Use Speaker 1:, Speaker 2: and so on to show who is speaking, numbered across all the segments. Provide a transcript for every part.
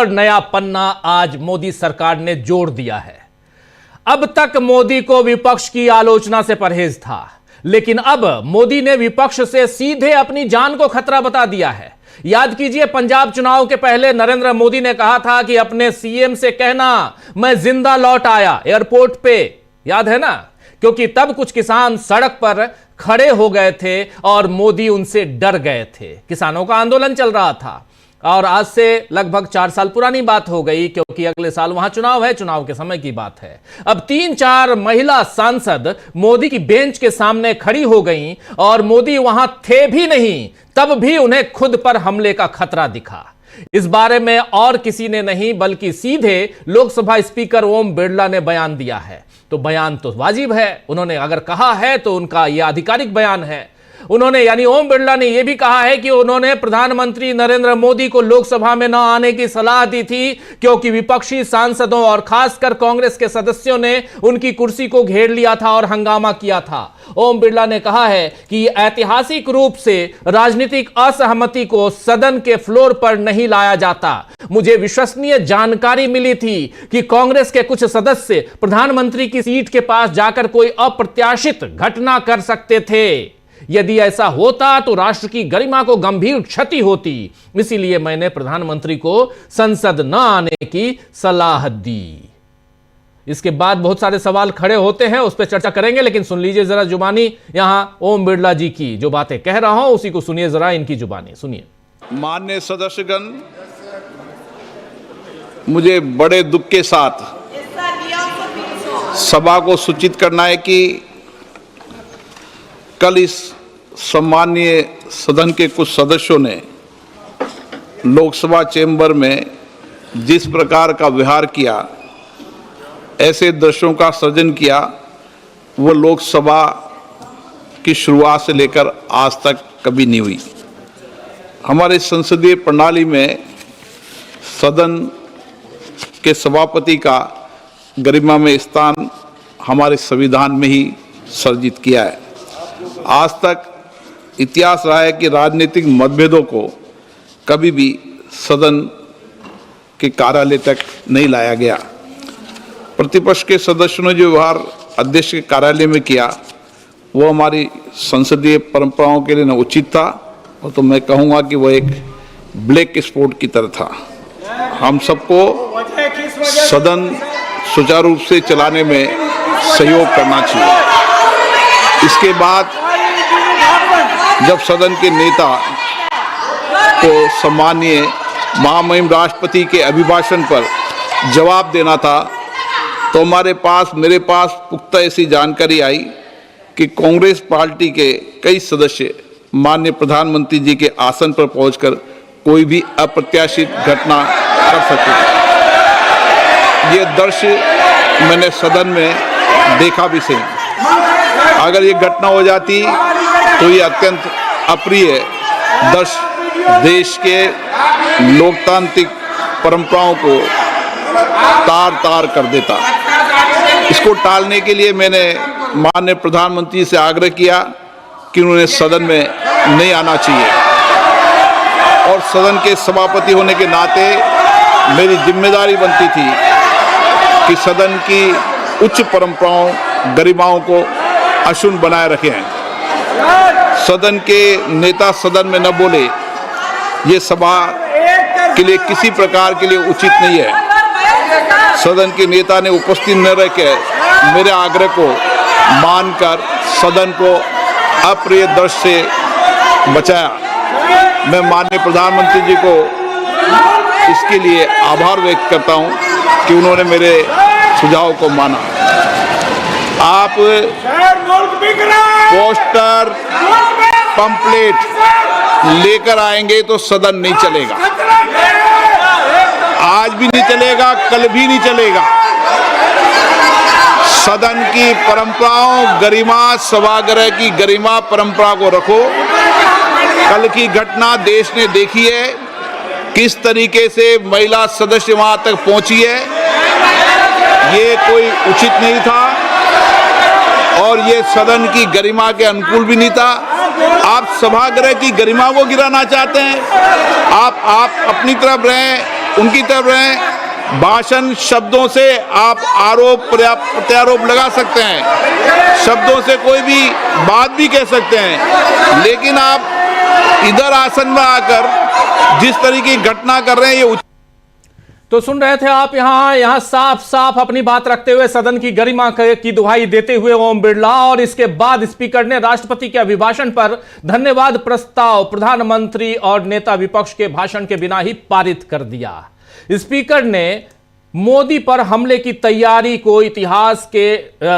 Speaker 1: और नया पन्ना आज मोदी सरकार ने जोड़ दिया है। अब तक मोदी को विपक्ष की आलोचना से परहेज था, लेकिन अब मोदी ने विपक्ष से सीधे अपनी जान को खतरा बता दिया है। याद कीजिए, पंजाब चुनाव के पहले नरेंद्र मोदी ने कहा था कि अपने सीएम से कहना मैं जिंदा लौट आया एयरपोर्ट पे, याद है ना? क्योंकि तब कुछ किसान सड़क पर खड़े हो गए थे और मोदी उनसे डर गए थे। किसानों का आंदोलन चल रहा था और आज से लगभग 4 साल पुरानी बात हो गई, क्योंकि अगले साल वहां चुनाव है, चुनाव के समय की बात है। अब 3-4 महिला सांसद मोदी की बेंच के सामने खड़ी हो गईं और मोदी वहां थे भी नहीं, तब भी उन्हें खुद पर हमले का खतरा दिखा। इस बारे में और किसी ने नहीं बल्कि सीधे लोकसभा स्पीकर ओम बिरला ने बयान दिया है। तो बयान तो वाजिब है, उन्होंने अगर कहा है तो उनका यह आधिकारिक बयान है। उन्होंने यानी ओम बिरला ने यह भी कहा है कि उन्होंने प्रधानमंत्री नरेंद्र मोदी को लोकसभा में न आने की सलाह दी थी, क्योंकि विपक्षी सांसदों और खासकर कांग्रेस के सदस्यों ने उनकी कुर्सी को घेर लिया था और हंगामा किया था। ओम बिरला ने कहा है कि ऐतिहासिक रूप से राजनीतिक असहमति को सदन के फ्लोर पर नहीं लाया जाता। मुझे विश्वसनीय जानकारी मिली थी कि कांग्रेस के कुछ सदस्य प्रधानमंत्री की सीट के पास जाकर कोई अप्रत्याशित घटना कर सकते थे। यदि ऐसा होता तो राष्ट्र की गरिमा को गंभीर क्षति होती, इसीलिए मैंने प्रधानमंत्री को संसद न आने की सलाह दी। इसके बाद बहुत सारे सवाल खड़े होते हैं, उस पर चर्चा करेंगे, लेकिन सुन लीजिए जरा जुबानी यहां ओम बिरला जी की। जो बातें कह रहा हूं उसी को सुनिए जरा, इनकी जुबानी सुनिए।
Speaker 2: माननीय सदस्यगण, मुझे बड़े दुख के साथ सभा को सूचित करना है कि कल इस सम्मानीय सदन के कुछ सदस्यों ने लोकसभा चेंबर में जिस प्रकार का व्यवहार किया, ऐसे दृश्यों का सृजन किया, वो लोकसभा की शुरुआत से लेकर आज तक कभी नहीं हुई। हमारे संसदीय प्रणाली में सदन के सभापति का गरिमामय स्थान हमारे संविधान में ही सर्जित किया है। आज तक इतिहास रहा है कि राजनीतिक मतभेदों को कभी भी सदन के कार्यालय तक नहीं लाया गया। प्रतिपक्ष के सदस्यों ने जो व्यवहार अध्यक्ष के कार्यालय में किया, वो हमारी संसदीय परंपराओं के लिए न उचित था, और तो मैं कहूँगा कि वो एक ब्लैक स्पॉट की तरह था। हम सबको सदन सुचारू रूप से चलाने में सहयोग करना चाहिए। इसके बाद जब सदन के नेता को सम्मानीय महामहिम राष्ट्रपति के अभिभाषण पर जवाब देना था, तो मेरे पास पुख्ता ऐसी जानकारी आई कि कांग्रेस पार्टी के कई सदस्य माननीय प्रधानमंत्री जी के आसन पर पहुंचकर कोई भी अप्रत्याशित घटना कर सकते थे। ये दृश्य मैंने सदन में देखा भी सही। अगर ये घटना हो जाती तो ये अत्यंत अप्रिय दृश्य देश के लोकतांत्रिक परंपराओं को तार-तार कर देता। इसको टालने के लिए मैंने माननीय प्रधानमंत्री से आग्रह किया कि उन्हें सदन में नहीं आना चाहिए, और सदन के सभापति होने के नाते मेरी जिम्मेदारी बनती थी कि सदन की उच्च परंपराओं, गरिमाओं को अक्षुण्ण बनाए रखें। सदन के नेता सदन में न बोले, ये सभा के लिए किसी प्रकार के लिए उचित नहीं है। सदन के नेता ने उपस्थित न रहकर मेरे आग्रह को मानकर सदन को अप्रिय दृश्य से बचाया। मैं माननीय प्रधानमंत्री जी को इसके लिए आभार व्यक्त करता हूं कि उन्होंने मेरे सुझाव को माना। आप पोस्टर, पंपलेट लेकर आएंगे तो सदन नहीं चलेगा। आज भी नहीं चलेगा, कल भी नहीं चलेगा। सदन की परंपराओं, गरिमा, सभागृह की गरिमा परंपरा को रखो। कल की घटना देश ने देखी है, किस तरीके से महिला सदस्य वहां तक पहुंची है। ये कोई उचित नहीं था और ये सदन की गरिमा के अनुकूल भी नहीं था। आप सभागृह की गरिमा को गिराना चाहते हैं। आप अपनी तरफ रहें, उनकी तरफ रहें। भाषण शब्दों से आप आरोप प्रत्यारोप लगा सकते हैं, शब्दों से कोई भी बात भी कह सकते हैं, लेकिन आप इधर आसन में आकर जिस तरीके की घटना कर रहे हैं ये
Speaker 1: तो सुन रहे थे आप यहां साफ साफ अपनी बात रखते हुए सदन की गरिमा की दुहाई देते हुए ओम बिरला, और इसके बाद स्पीकर ने राष्ट्रपति के अभिभाषण पर धन्यवाद प्रस्ताव प्रधानमंत्री और नेता विपक्ष के भाषण के बिना ही पारित कर दिया। स्पीकर ने मोदी पर हमले की तैयारी को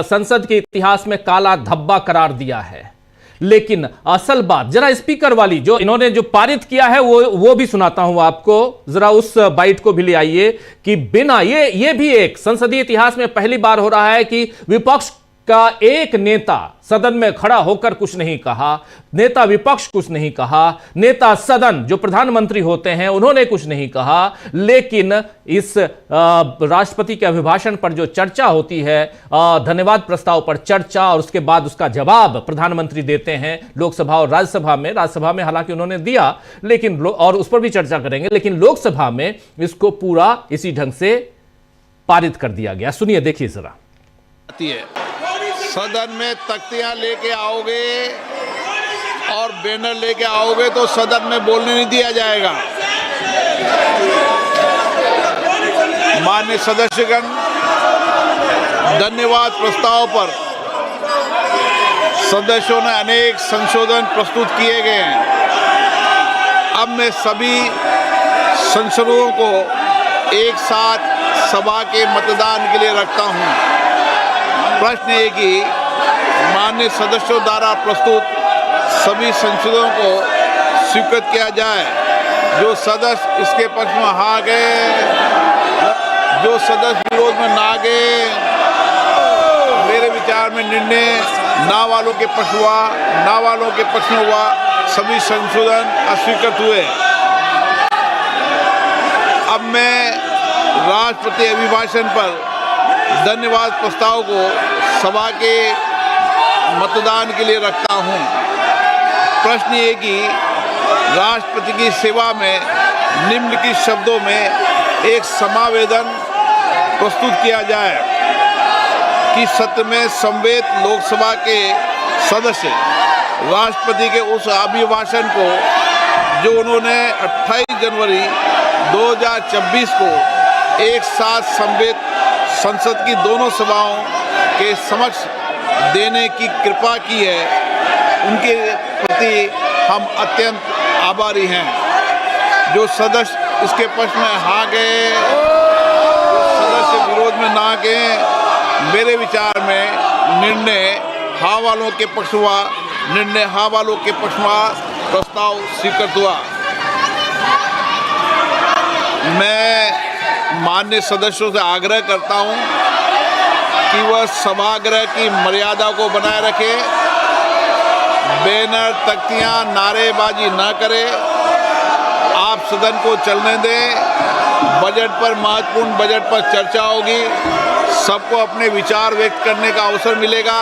Speaker 1: संसद के इतिहास में काला धब्बा करार दिया है। लेकिन असल बात जरा स्पीकर वाली जो इन्होंने जो पारित किया है वो भी सुनाता हूं आपको, जरा उस बाइट को भी ले आइए कि बिना ये भी एक संसदीय इतिहास में पहली बार हो रहा है कि विपक्ष का एक नेता सदन में खड़ा होकर कुछ नहीं कहा, नेता विपक्ष कुछ नहीं कहा, नेता सदन जो प्रधानमंत्री होते हैं उन्होंने कुछ नहीं कहा, लेकिन इस राष्ट्रपति के अभिभाषण पर जो चर्चा होती है, धन्यवाद प्रस्ताव पर चर्चा और उसके बाद उसका जवाब प्रधानमंत्री देते हैं लोकसभा और राज्यसभा में हालांकि उन्होंने दिया, लेकिन और उस पर भी चर्चा करेंगे, लेकिन लोकसभा में इसको पूरा इसी ढंग से पारित कर दिया गया। सुनिए, देखिए जरा।
Speaker 2: सदन में तख्तियां लेके आओगे और बैनर लेके आओगे तो सदन में बोलने नहीं दिया जाएगा। माननीय सदस्यगण, धन्यवाद प्रस्ताव पर सदस्यों ने अनेक संशोधन प्रस्तुत किए गए हैं। अब मैं सभी संशोधनों को एक साथ सभा के मतदान के लिए रखता हूं। प्रश्न है कि माननीय सदस्यों द्वारा प्रस्तुत सभी संशोधनों को स्वीकृत किया जाए। जो सदस्य इसके पक्ष में हाँ गए, जो सदस्य विरोध में ना गए, मेरे विचार में निर्णय ना वालों के पक्ष हुआ, ना वालों के पक्ष में हुआ, सभी संशोधन अस्वीकृत हुए। अब मैं राष्ट्रपति अभिभाषण पर धन्यवाद प्रस्ताव को सभा के मतदान के लिए रखता हूं। प्रश्न ये कि राष्ट्रपति की सेवा में निम्नलिखित शब्दों में एक समावेदन प्रस्तुत किया जाए कि सत्र में समवेत लोकसभा के सदस्य राष्ट्रपति के उस अभिभाषण को जो उन्होंने 28 जनवरी 2024 को एक साथ समवेत संसद की दोनों सभाओं के समक्ष देने की कृपा की है, उनके प्रति हम अत्यंत आभारी हैं। जो सदस्य इसके पक्ष में हाँ गए, जो सदस्य विरोध में ना गए, मेरे विचार में निर्णय हाँ वालों के पक्ष हुआ, निर्णय हाँ वालों के पक्ष हुआ, प्रस्ताव स्वीकृत हुआ। मैं माननीय सदस्यों से आग्रह करता हूं कि वह सभागृह की मर्यादा को बनाए रखे, बैनर तख्तियां नारेबाजी न करे, आप सदन को चलने दें। बजट पर महत्वपूर्ण बजट पर चर्चा होगी, सबको अपने विचार व्यक्त करने का अवसर मिलेगा।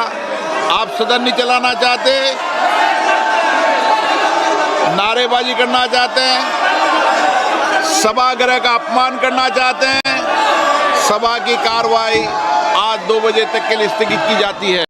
Speaker 2: आप सदन नहीं चलाना चाहते, नारेबाजी करना चाहते हैं, सभागृह का अपमान करना चाहते हैं, सभा की कार्रवाई आज 2 बजे तक के लिए स्थगित की जाती है।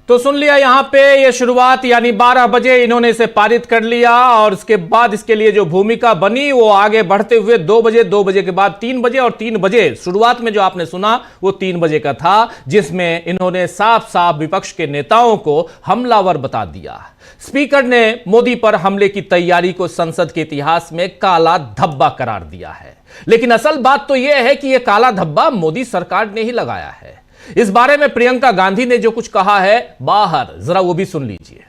Speaker 1: तो सुन लिया यहां पे ये शुरुआत, यानी 12 बजे इन्होंने इसे पारित कर लिया और उसके बाद इसके लिए जो भूमिका बनी वो आगे बढ़ते हुए 2 बजे के बाद 3 बजे और 3 बजे शुरुआत में जो आपने सुना वो 3 बजे का था, जिसमें इन्होंने साफ साफ विपक्ष के नेताओं को हमलावर बता दिया। स्पीकर ने मोदी पर हमले की तैयारी को संसद के इतिहास में काला धब्बा करार दिया है। लेकिन असल बात तो यह है कि यह काला धब्बा मोदी सरकार ने ही लगाया है। इस बारे में प्रियंका गांधी ने जो कुछ कहा है बाहर, जरा वो भी सुन लीजिए।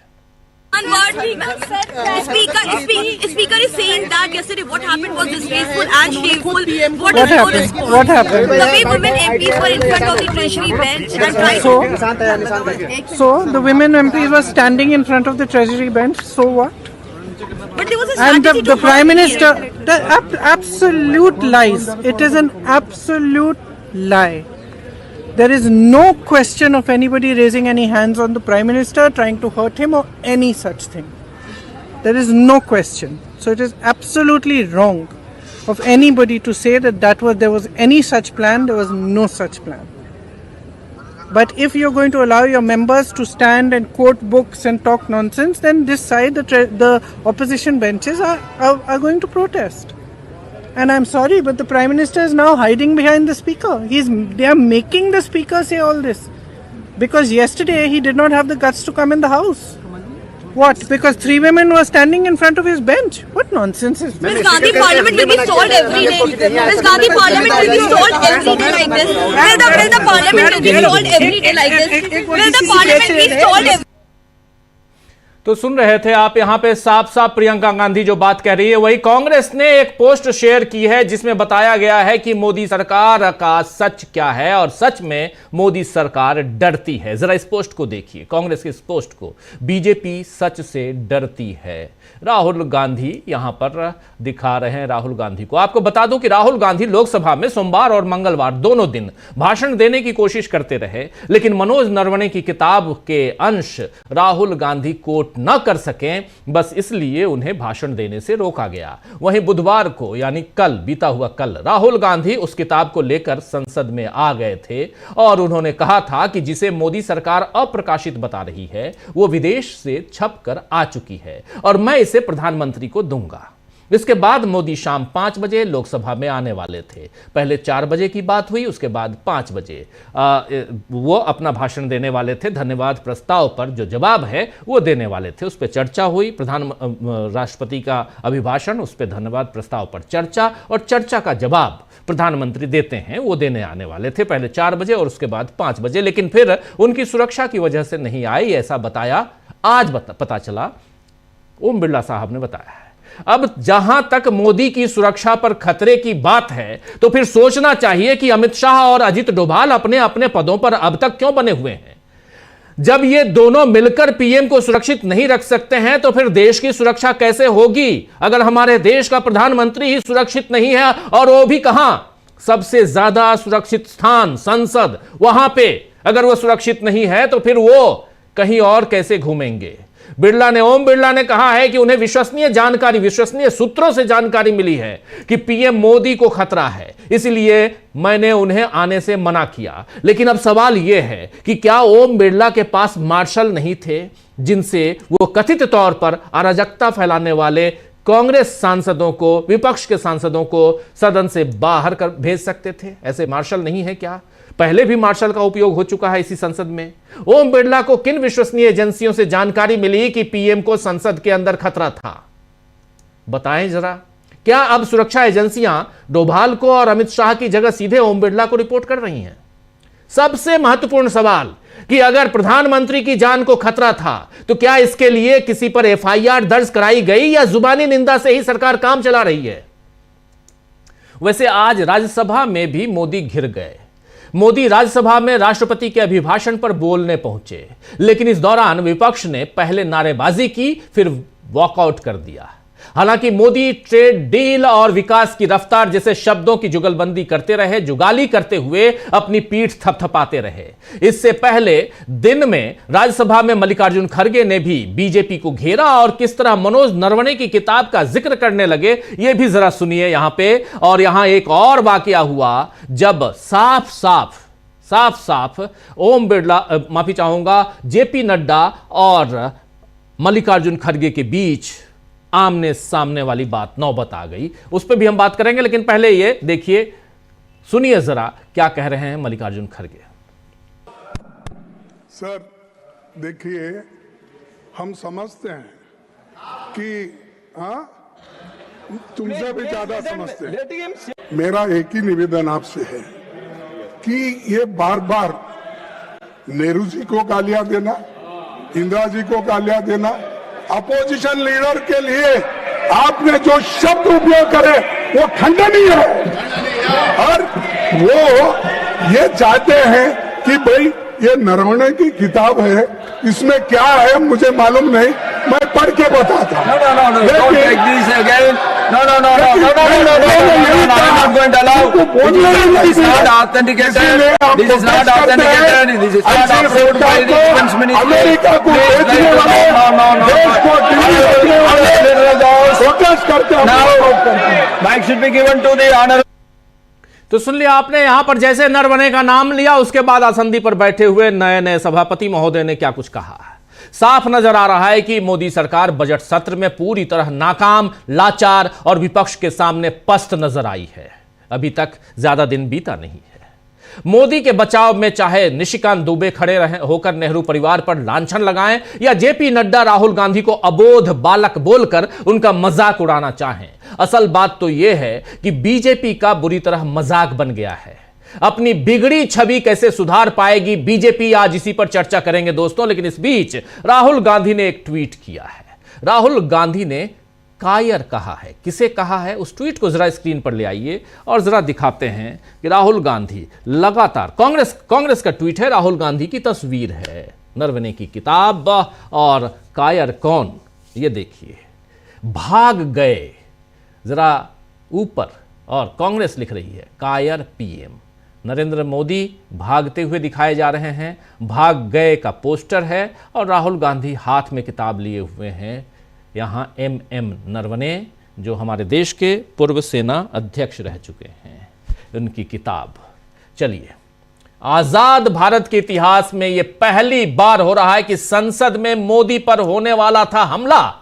Speaker 3: Speaker is saying that yesterday what happened was disgraceful and shameful.
Speaker 4: What happened? What happened?
Speaker 3: The way women MPs were in front of the Treasury bench and tried.
Speaker 4: So the women MPs were standing in front of the Treasury bench. So what?
Speaker 3: But there was a
Speaker 4: And
Speaker 3: strategy
Speaker 4: the
Speaker 3: to
Speaker 4: Prime
Speaker 3: hurt
Speaker 4: Minister,
Speaker 3: the
Speaker 4: absolute lies. It is an absolute lie. There is no question of anybody raising any hands on the Prime Minister, trying to hurt him or any such thing. There is no question. So it is absolutely wrong. of anybody to say that there was any such plan. There was no such plan. But if you're going to allow your members to stand and quote books and talk nonsense, then this side, the opposition benches are going to protest. And I'm sorry, but the Prime Minister is now hiding behind the Speaker. They are making the Speaker say all this. Because yesterday he did not have the guts to come in the House. What? Because 3 women were standing in front of his bench? What nonsense is this?
Speaker 3: Miss Gandhi, Parliament will be stalled every day. Miss Gandhi, Parliament will be stalled every day like this. Will the Parliament will be stalled every day like this? Will the Parliament be stalled every?
Speaker 1: तो सुन रहे थे आप, यहां पे साफ साफ प्रियंका गांधी जो बात कह रही है, वही कांग्रेस ने एक पोस्ट शेयर की है जिसमें बताया गया है कि मोदी सरकार का सच क्या है और सच में मोदी सरकार डरती है। जरा इस पोस्ट को देखिए, कांग्रेस की इस पोस्ट को। बीजेपी सच से डरती है। राहुल गांधी यहां पर दिखा रहे हैं राहुल गांधी को। आपको बता दूं कि राहुल गांधी लोकसभा में सोमवार और मंगलवार दोनों दिन भाषण देने की कोशिश करते रहे, लेकिन मनोज नरवणे की किताब के अंश राहुल गांधी कोट न कर सकें, बस इसलिए उन्हें भाषण देने से रोका गया। वहीं बुधवार को, यानी कल, बीता हुआ कल, राहुल गांधी उस किताब को लेकर संसद में आ गए थे और उन्होंने कहा था कि जिसे मोदी सरकार अप्रकाशित बता रही है वो विदेश से छपकर आ चुकी है और मैं इसे प्रधानमंत्री को दूंगा। इसके बाद मोदी शाम 5 बजे लोकसभा में आने वाले थे। पहले 4 बजे की बात हुई, उसके बाद 5 बजे वो अपना भाषण देने वाले थे। धन्यवाद प्रस्ताव पर जो जवाब है वो देने वाले थे, उस पर चर्चा हुई। राष्ट्रपति का अभिभाषण, उस पर धन्यवाद प्रस्ताव पर चर्चा और चर्चा का जवाब प्रधानमंत्री देते हैं, वो देने आने वाले थे पहले 4 बजे और उसके बाद 5 बजे, लेकिन फिर उनकी सुरक्षा की वजह से नहीं आई, ऐसा बताया। आज पता चला, ओम बिरला साहब ने बताया है। अब जहां तक मोदी की सुरक्षा पर खतरे की बात है तो फिर सोचना चाहिए कि अमित शाह और अजित डोभाल अपने अपने पदों पर अब तक क्यों बने हुए हैं। जब ये दोनों मिलकर पीएम को सुरक्षित नहीं रख सकते हैं तो फिर देश की सुरक्षा कैसे होगी? अगर हमारे देश का प्रधानमंत्री ही सुरक्षित नहीं है, और वो भी कहां, सबसे ज्यादा सुरक्षित स्थान संसद, वहां पे अगर वो सुरक्षित नहीं है तो फिर वो कहीं और कैसे घूमेंगे? ओम बिरला ने कहा है कि उन्हें विश्वसनीय सूत्रों से जानकारी मिली है कि पीएम मोदी को खतरा है, इसलिए मैंने उन्हें आने से मना किया। लेकिन अब सवाल यह है कि क्या ओम बिरला के पास मार्शल नहीं थे जिनसे वो कथित तौर पर अराजकता फैलाने वाले कांग्रेस सांसदों को, विपक्ष के सांसदों को सदन से बाहर कर भेज सकते थे? ऐसे मार्शल नहीं है क्या? पहले भी मार्शल का उपयोग हो चुका है इसी संसद में। ओम बिरला को किन विश्वसनीय एजेंसियों से जानकारी मिली कि पीएम को संसद के अंदर खतरा था? बताएं जरा। क्या अब सुरक्षा एजेंसियां डोभाल को और अमित शाह की जगह सीधे ओम बिरला को रिपोर्ट कर रही हैं? सबसे महत्वपूर्ण सवाल कि अगर प्रधानमंत्री की जान को खतरा था तो क्या इसके लिए किसी पर एफआईआर दर्ज कराई गई या जुबानी निंदा से ही सरकार काम चला रही है? वैसे आज राज्यसभा में भी मोदी घिर गए। मोदी राज्यसभा में राष्ट्रपति के अभिभाषण पर बोलने पहुंचे, लेकिन इस दौरान विपक्ष ने पहले नारेबाजी की, फिर वॉकआउट कर दिया। हालांकि मोदी ट्रेड डील और विकास की रफ्तार जैसे शब्दों की जुगलबंदी करते रहे, जुगाली करते हुए अपनी पीठ थपथपाते रहे। इससे पहले दिन में राज्यसभा में मल्लिकार्जुन खड़गे ने भी बीजेपी को घेरा और किस तरह मनोज नरवणे की किताब का जिक्र करने लगे, यह भी जरा सुनिए यहां पे। और यहां एक और वाकया हुआ जब साफ साफ ओम बिरला, माफी चाहूंगा, जेपी नड्डा और मल्लिकार्जुन खड़गे के बीच आमने सामने वाली बात नौबत आ गई। उस पर भी हम बात करेंगे, लेकिन पहले ये देखिए, सुनिए जरा क्या कह रहे हैं मल्लिकार्जुन खड़गे।
Speaker 5: सर देखिए, हम समझते हैं कि तुमसे भी ज्यादा समझते हैं। मेरा एक ही निवेदन आपसे है कि ये बार बार नेहरू जी को गालियां देना, इंदिरा जी को गालियां देना, अपोजिशन लीडर के लिए आपने जो शब्द उपयोग करे वो खंडनीय है। और वो ये चाहते हैं कि भाई ये नरवणे की किताब है, इसमें क्या है मुझे मालूम नहीं, मैं पढ़ के बताता हूँ।
Speaker 6: No, don't take this again. No, I'm not going to allow. This is not authenticated. This is not authenticated. This is not approved by the defense ministry.
Speaker 5: America को बेचने वाले देश को प्रोटेस्ट करते हैं।
Speaker 6: Now, mic should be given to the honor.
Speaker 1: तो सुन लिया आपने, यहां पर जैसे नरवणे का नाम लिया उसके बाद आसंदी पर बैठे हुए नए नए सभापति महोदय ने क्या कुछ कहा। साफ नजर आ रहा है कि मोदी सरकार बजट सत्र में पूरी तरह नाकाम, लाचार और विपक्ष के सामने पस्त नजर आई है। अभी तक ज्यादा दिन बीता नहीं है। मोदी के बचाव में चाहे निशिकांत दुबे खड़े होकर नेहरू परिवार पर लांछन लगाएं या जेपी नड्डा राहुल गांधी को अबोध बालक बोलकर उनका मजाक उड़ाना चाहें, असल बात तो यह है कि बीजेपी का बुरी तरह मजाक बन गया है। अपनी बिगड़ी छवि कैसे सुधार पाएगी बीजेपी, आज इसी पर चर्चा करेंगे दोस्तों। लेकिन इस बीच राहुल गांधी ने एक ट्वीट किया है। राहुल गांधी ने कायर कहा है। किसे कहा है उस ट्वीट को जरा स्क्रीन पर ले आइए और जरा दिखाते हैं कि राहुल गांधी लगातार, कांग्रेस का ट्वीट है, राहुल गांधी की तस्वीर है, नरवणे की किताब और कायर कौन, ये देखिए, भाग गए जरा ऊपर, और कांग्रेस लिख रही है कायर पीएम। नरेंद्र मोदी भागते हुए दिखाए जा रहे हैं, भाग गए का पोस्टर है और राहुल गांधी हाथ में किताब लिए हुए हैं। यहाँ एम नरवणे जो हमारे देश के पूर्व सेना अध्यक्ष रह चुके हैं, उनकी किताब। चलिए, आजाद भारत के इतिहास में यह पहली बार हो रहा है कि संसद में मोदी पर होने वाला था हमला।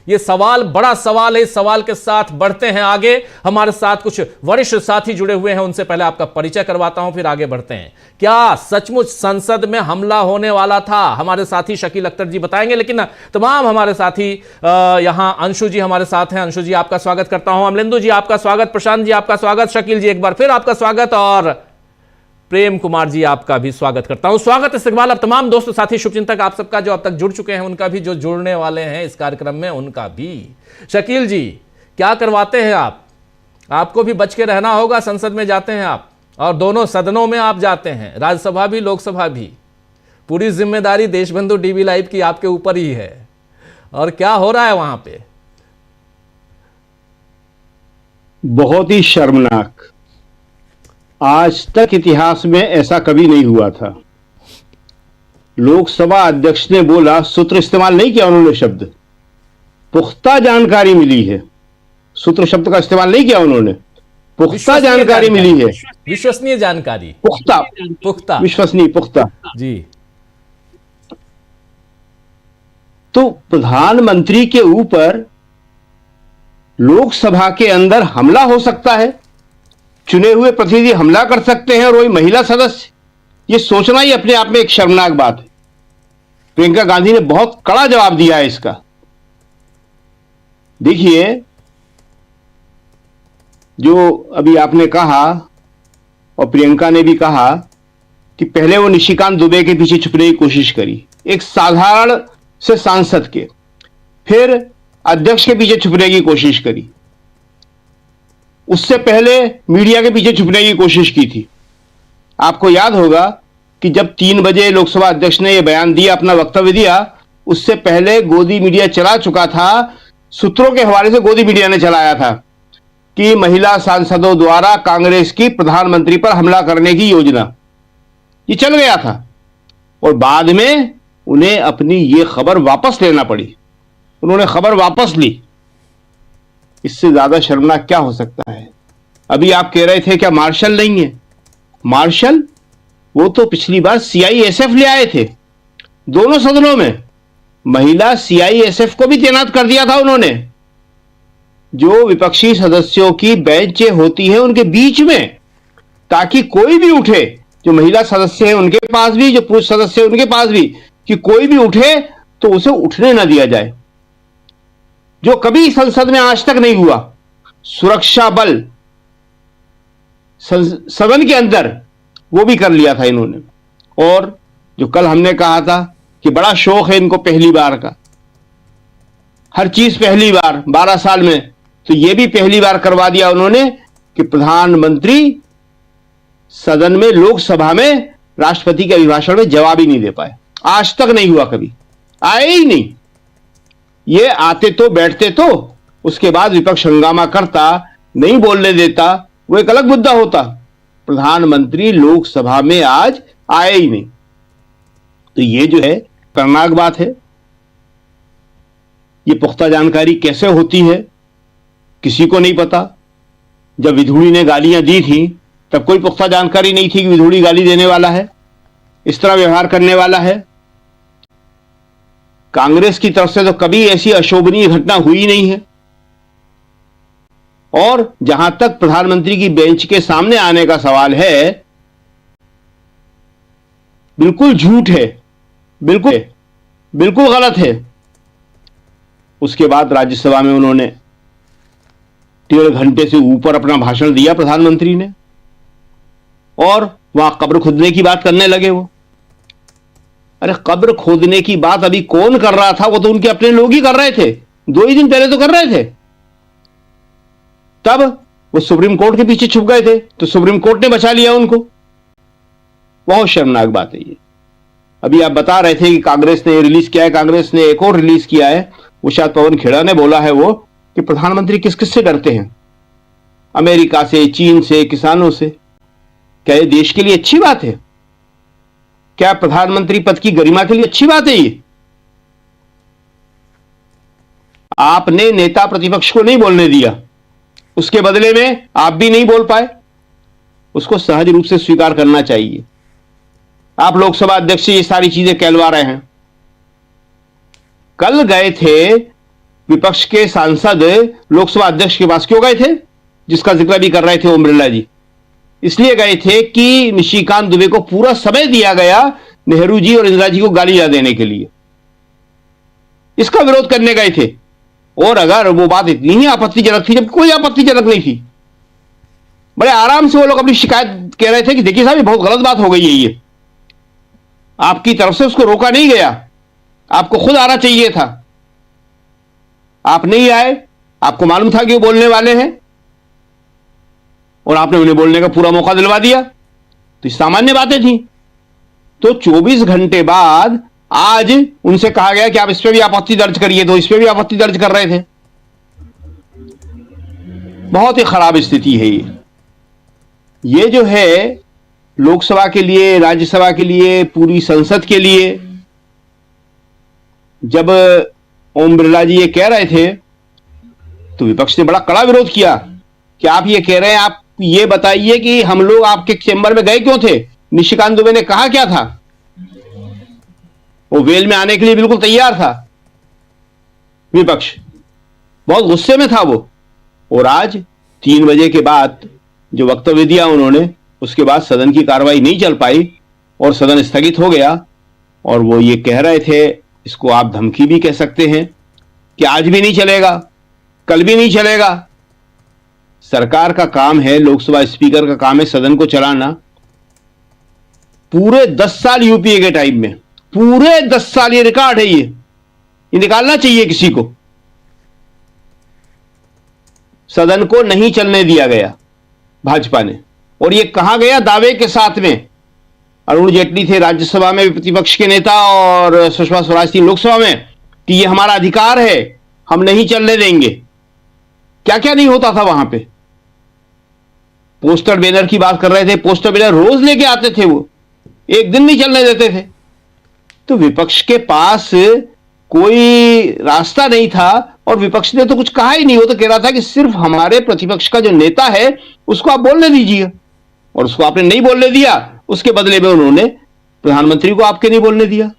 Speaker 1: यह सवाल बड़ा सवाल है। इस सवाल के साथ बढ़ते हैं आगे। हमारे साथ कुछ वरिष्ठ साथी जुड़े हुए हैं, उनसे पहले आपका परिचय करवाता हूं, फिर आगे बढ़ते हैं। क्या सचमुच संसद में हमला होने वाला था? हमारे साथी शकील अख्तर जी बताएंगे, लेकिन तमाम हमारे साथी यहां अंशु जी हमारे साथ हैं। अंशु जी आपका स्वागत करता हूं, अमलेंदु जी आपका स्वागत, प्रशांत जी आपका स्वागत, शकील जी एक बार फिर आपका स्वागत, और प्रेम कुमार जी आपका भी स्वागत करता हूं। स्वागत इस्तकबाल अब तमाम दोस्त साथी शुभचिंतक आप सबका, जो अब तक जुड़ चुके हैं उनका भी, जो जुड़ने वाले हैं इस कार्यक्रम में उनका भी। शकील जी क्या करवाते हैं आप? आपको भी बच के रहना होगा, संसद में जाते हैं आप और दोनों सदनों में आप जाते हैं, राज्यसभा भी लोकसभा भी। पूरी जिम्मेदारी देशबंधु टीवी लाइव की आपके ऊपर ही है। और क्या हो रहा है वहां पे?
Speaker 7: बहुत ही शर्मनाक। आज तक इतिहास में ऐसा कभी नहीं हुआ था। लोकसभा अध्यक्ष ने बोला, सूत्र इस्तेमाल नहीं किया उन्होंने शब्द, पुख्ता जानकारी मिली है। सूत्र शब्द का इस्तेमाल नहीं किया उन्होंने, पुख्ता जानकारी मिली है,
Speaker 1: विश्वसनीय जानकारी,
Speaker 7: पुख्ता विश्वसनीय पुख्ता
Speaker 1: जी।
Speaker 7: तो प्रधानमंत्री के ऊपर लोकसभा के अंदर हमला हो सकता है, चुने हुए प्रतिनिधि हमला कर सकते हैं और वही महिला सदस्य, यह सोचना ही अपने आप में एक शर्मनाक बात है। प्रियंका गांधी ने बहुत कड़ा जवाब दिया है इसका। देखिए, जो अभी आपने कहा और प्रियंका ने भी कहा कि पहले वो निशिकांत दुबे के पीछे छुपने की कोशिश करी, एक साधारण से सांसद के, फिर अध्यक्ष के पीछे छुपने की कोशिश करी, उससे पहले मीडिया के पीछे छुपने की कोशिश की थी। आपको याद होगा कि जब 3 बजे लोकसभा अध्यक्ष ने यह बयान दिया, अपना वक्तव्य दिया, उससे पहले गोदी मीडिया चला चुका था। सूत्रों के हवाले से गोदी मीडिया ने चलाया था कि महिला सांसदों द्वारा कांग्रेस की प्रधानमंत्री पर हमला करने की योजना, ये चल गया था। और बाद में उन्हें अपनी ये खबर वापस लेना पड़ी, उन्होंने खबर वापस ली। इससे ज्यादा शर्मनाक क्या हो सकता है? अभी आप कह रहे थे क्या मार्शल नहीं है? मार्शल वो तो पिछली बार सीआईएसएफ ले आए थे, दोनों सदनों में महिला सीआईएसएफ को भी तैनात कर दिया था उन्होंने। जो विपक्षी सदस्यों की बेंचें होती हैं उनके बीच में, ताकि कोई भी उठे, जो महिला सदस्य हैं उनके पास भी, जो पुरुष सदस्य हैं उनके पास भी, कि कोई भी उठे तो उसे उठने ना दिया जाए, जो कभी संसद में आज तक नहीं हुआ। सुरक्षा बल सदन के अंदर वो भी कर लिया था इन्होंने। और जो कल हमने कहा था कि बड़ा शौक है इनको पहली बार का, हर चीज पहली बार 12 साल में, तो ये भी पहली बार करवा दिया उन्होंने कि प्रधानमंत्री सदन में, लोकसभा में राष्ट्रपति के अभिभाषण में जवाब ही नहीं दे पाए। आज तक नहीं हुआ, कभी आए ही नहीं। ये आते तो बैठते तो, उसके बाद विपक्ष हंगामा करता, नहीं बोलने देता, वो एक अलग मुद्दा होता। प्रधानमंत्री लोकसभा में आज आए ही नहीं, तो ये जो है खतरनाक बात है। ये पुख्ता जानकारी कैसे होती है किसी को नहीं पता। जब विधूड़ी ने गालियां दी थी तब कोई पुख्ता जानकारी नहीं थी कि विधूड़ी गाली देने वाला है, इस तरह व्यवहार करने वाला है। कांग्रेस की तरफ से तो कभी ऐसी अशोभनीय घटना हुई नहीं है। और जहां तक प्रधानमंत्री की बेंच के सामने आने का सवाल है, बिल्कुल झूठ है, बिल्कुल गलत है। उसके बाद राज्यसभा में उन्होंने 1.5 घंटे से ऊपर अपना भाषण दिया प्रधानमंत्री ने, और वहां कब्र खोदने की बात करने लगे वो। अरे कब्र खोदने की बात अभी कौन कर रहा था? वो तो उनके अपने लोग ही कर रहे थे, 2 ही दिन पहले तो कर रहे थे। तब वो सुप्रीम कोर्ट के पीछे छुप गए थे, तो सुप्रीम कोर्ट ने बचा लिया उनको। बहुत शर्मनाक बात है ये। अभी आप बता रहे थे कि कांग्रेस ने रिलीज किया है, कांग्रेस ने एक और रिलीज किया है, वो शायद पवन खेड़ा ने बोला है वो, कि प्रधानमंत्री किस किस से डरते हैं, अमेरिका से, चीन से, किसानों से। क्या ये देश के लिए अच्छी बात है? क्या प्रधानमंत्री पद की गरिमा के लिए अच्छी बात है ये? आपने नेता प्रतिपक्ष को नहीं बोलने दिया, उसके बदले में आप भी नहीं बोल पाए। उसको सहज रूप से स्वीकार करना चाहिए। आप लोकसभा अध्यक्ष से ये सारी चीजें कहलवा रहे हैं। कल गए थे विपक्ष के सांसद लोकसभा अध्यक्ष के पास। क्यों गए थे? जिसका जिक्र भी कर रहे थे ओम बिरला जी। इसलिए गए थे कि निशिकांत दुबे को पूरा समय दिया गया नेहरू जी और इंदिरा जी को गालियां देने के लिए, इसका विरोध करने गए थे। और अगर वो बात इतनी ही आपत्तिजनक थी, जब कोई आपत्तिजनक नहीं थी, बड़े आराम से वो लोग अपनी शिकायत कह रहे थे कि देखिए साहब ये बहुत गलत बात हो गई है, ये आपकी तरफ से उसको रोका नहीं गया, आपको खुद आना चाहिए था, आप नहीं आए, आपको मालूम था कि वो बोलने वाले हैं और आपने उन्हें बोलने का पूरा मौका दिलवा दिया। तो ये सामान्य बातें थी। तो 24 घंटे बाद आज उनसे कहा गया कि आप इस पे भी आपत्ति दर्ज करिए, तो इस पे भी आपत्ति दर्ज कर रहे थे। बहुत ही खराब स्थिति है ये जो है लोकसभा के लिए, राज्यसभा के लिए, पूरी संसद के लिए। जब ओम बिरला जी ये कह रहे थे तो विपक्ष ने बड़ा कड़ा विरोध किया कि आप ये कह रहे हैं, आप ये बताइए कि हम लोग आपके चेंबर में गए क्यों थे, निशिकांत दुबे ने कहा क्या था। वो वेल में आने के लिए बिल्कुल तैयार था विपक्ष, बहुत गुस्से में था वो। और आज 3 बजे के बाद जो वक्तव्य दिया उन्होंने, उसके बाद सदन की कार्रवाई नहीं चल पाई और सदन स्थगित हो गया। और वो ये कह रहे थे, इसको आप धमकी भी कह सकते हैं, कि आज भी नहीं चलेगा, कल भी नहीं चलेगा। सरकार का काम है, लोकसभा स्पीकर का काम है सदन को चलाना। पूरे 10 साल यूपीए के टाइम में, पूरे 10 साल, ये रिकॉर्ड है, ये निकालना चाहिए किसी को। सदन को नहीं चलने दिया गया भाजपा ने, और ये कहा गया दावे के साथ में। अरुण जेटली थे राज्यसभा में प्रतिपक्ष के नेता और सुषमा स्वराज थी लोकसभा में, कि ये हमारा अधिकार है, हम नहीं चलने देंगे। क्या क्या नहीं होता था वहां पे। पोस्टर बैनर की बात कर रहे थे, पोस्टर बैनर रोज लेके आते थे वो, एक दिन नहीं चलने देते थे। तो विपक्ष के पास कोई रास्ता नहीं था और विपक्ष ने तो कुछ कहा ही नहीं। वो तो कह रहा था कि सिर्फ हमारे प्रतिपक्ष का जो नेता है उसको आप बोलने दीजिए, और उसको आपने नहीं बोलने दिया। उसके बदले में उन्होंने प्रधानमंत्री को आपके नहीं बोलने दिया।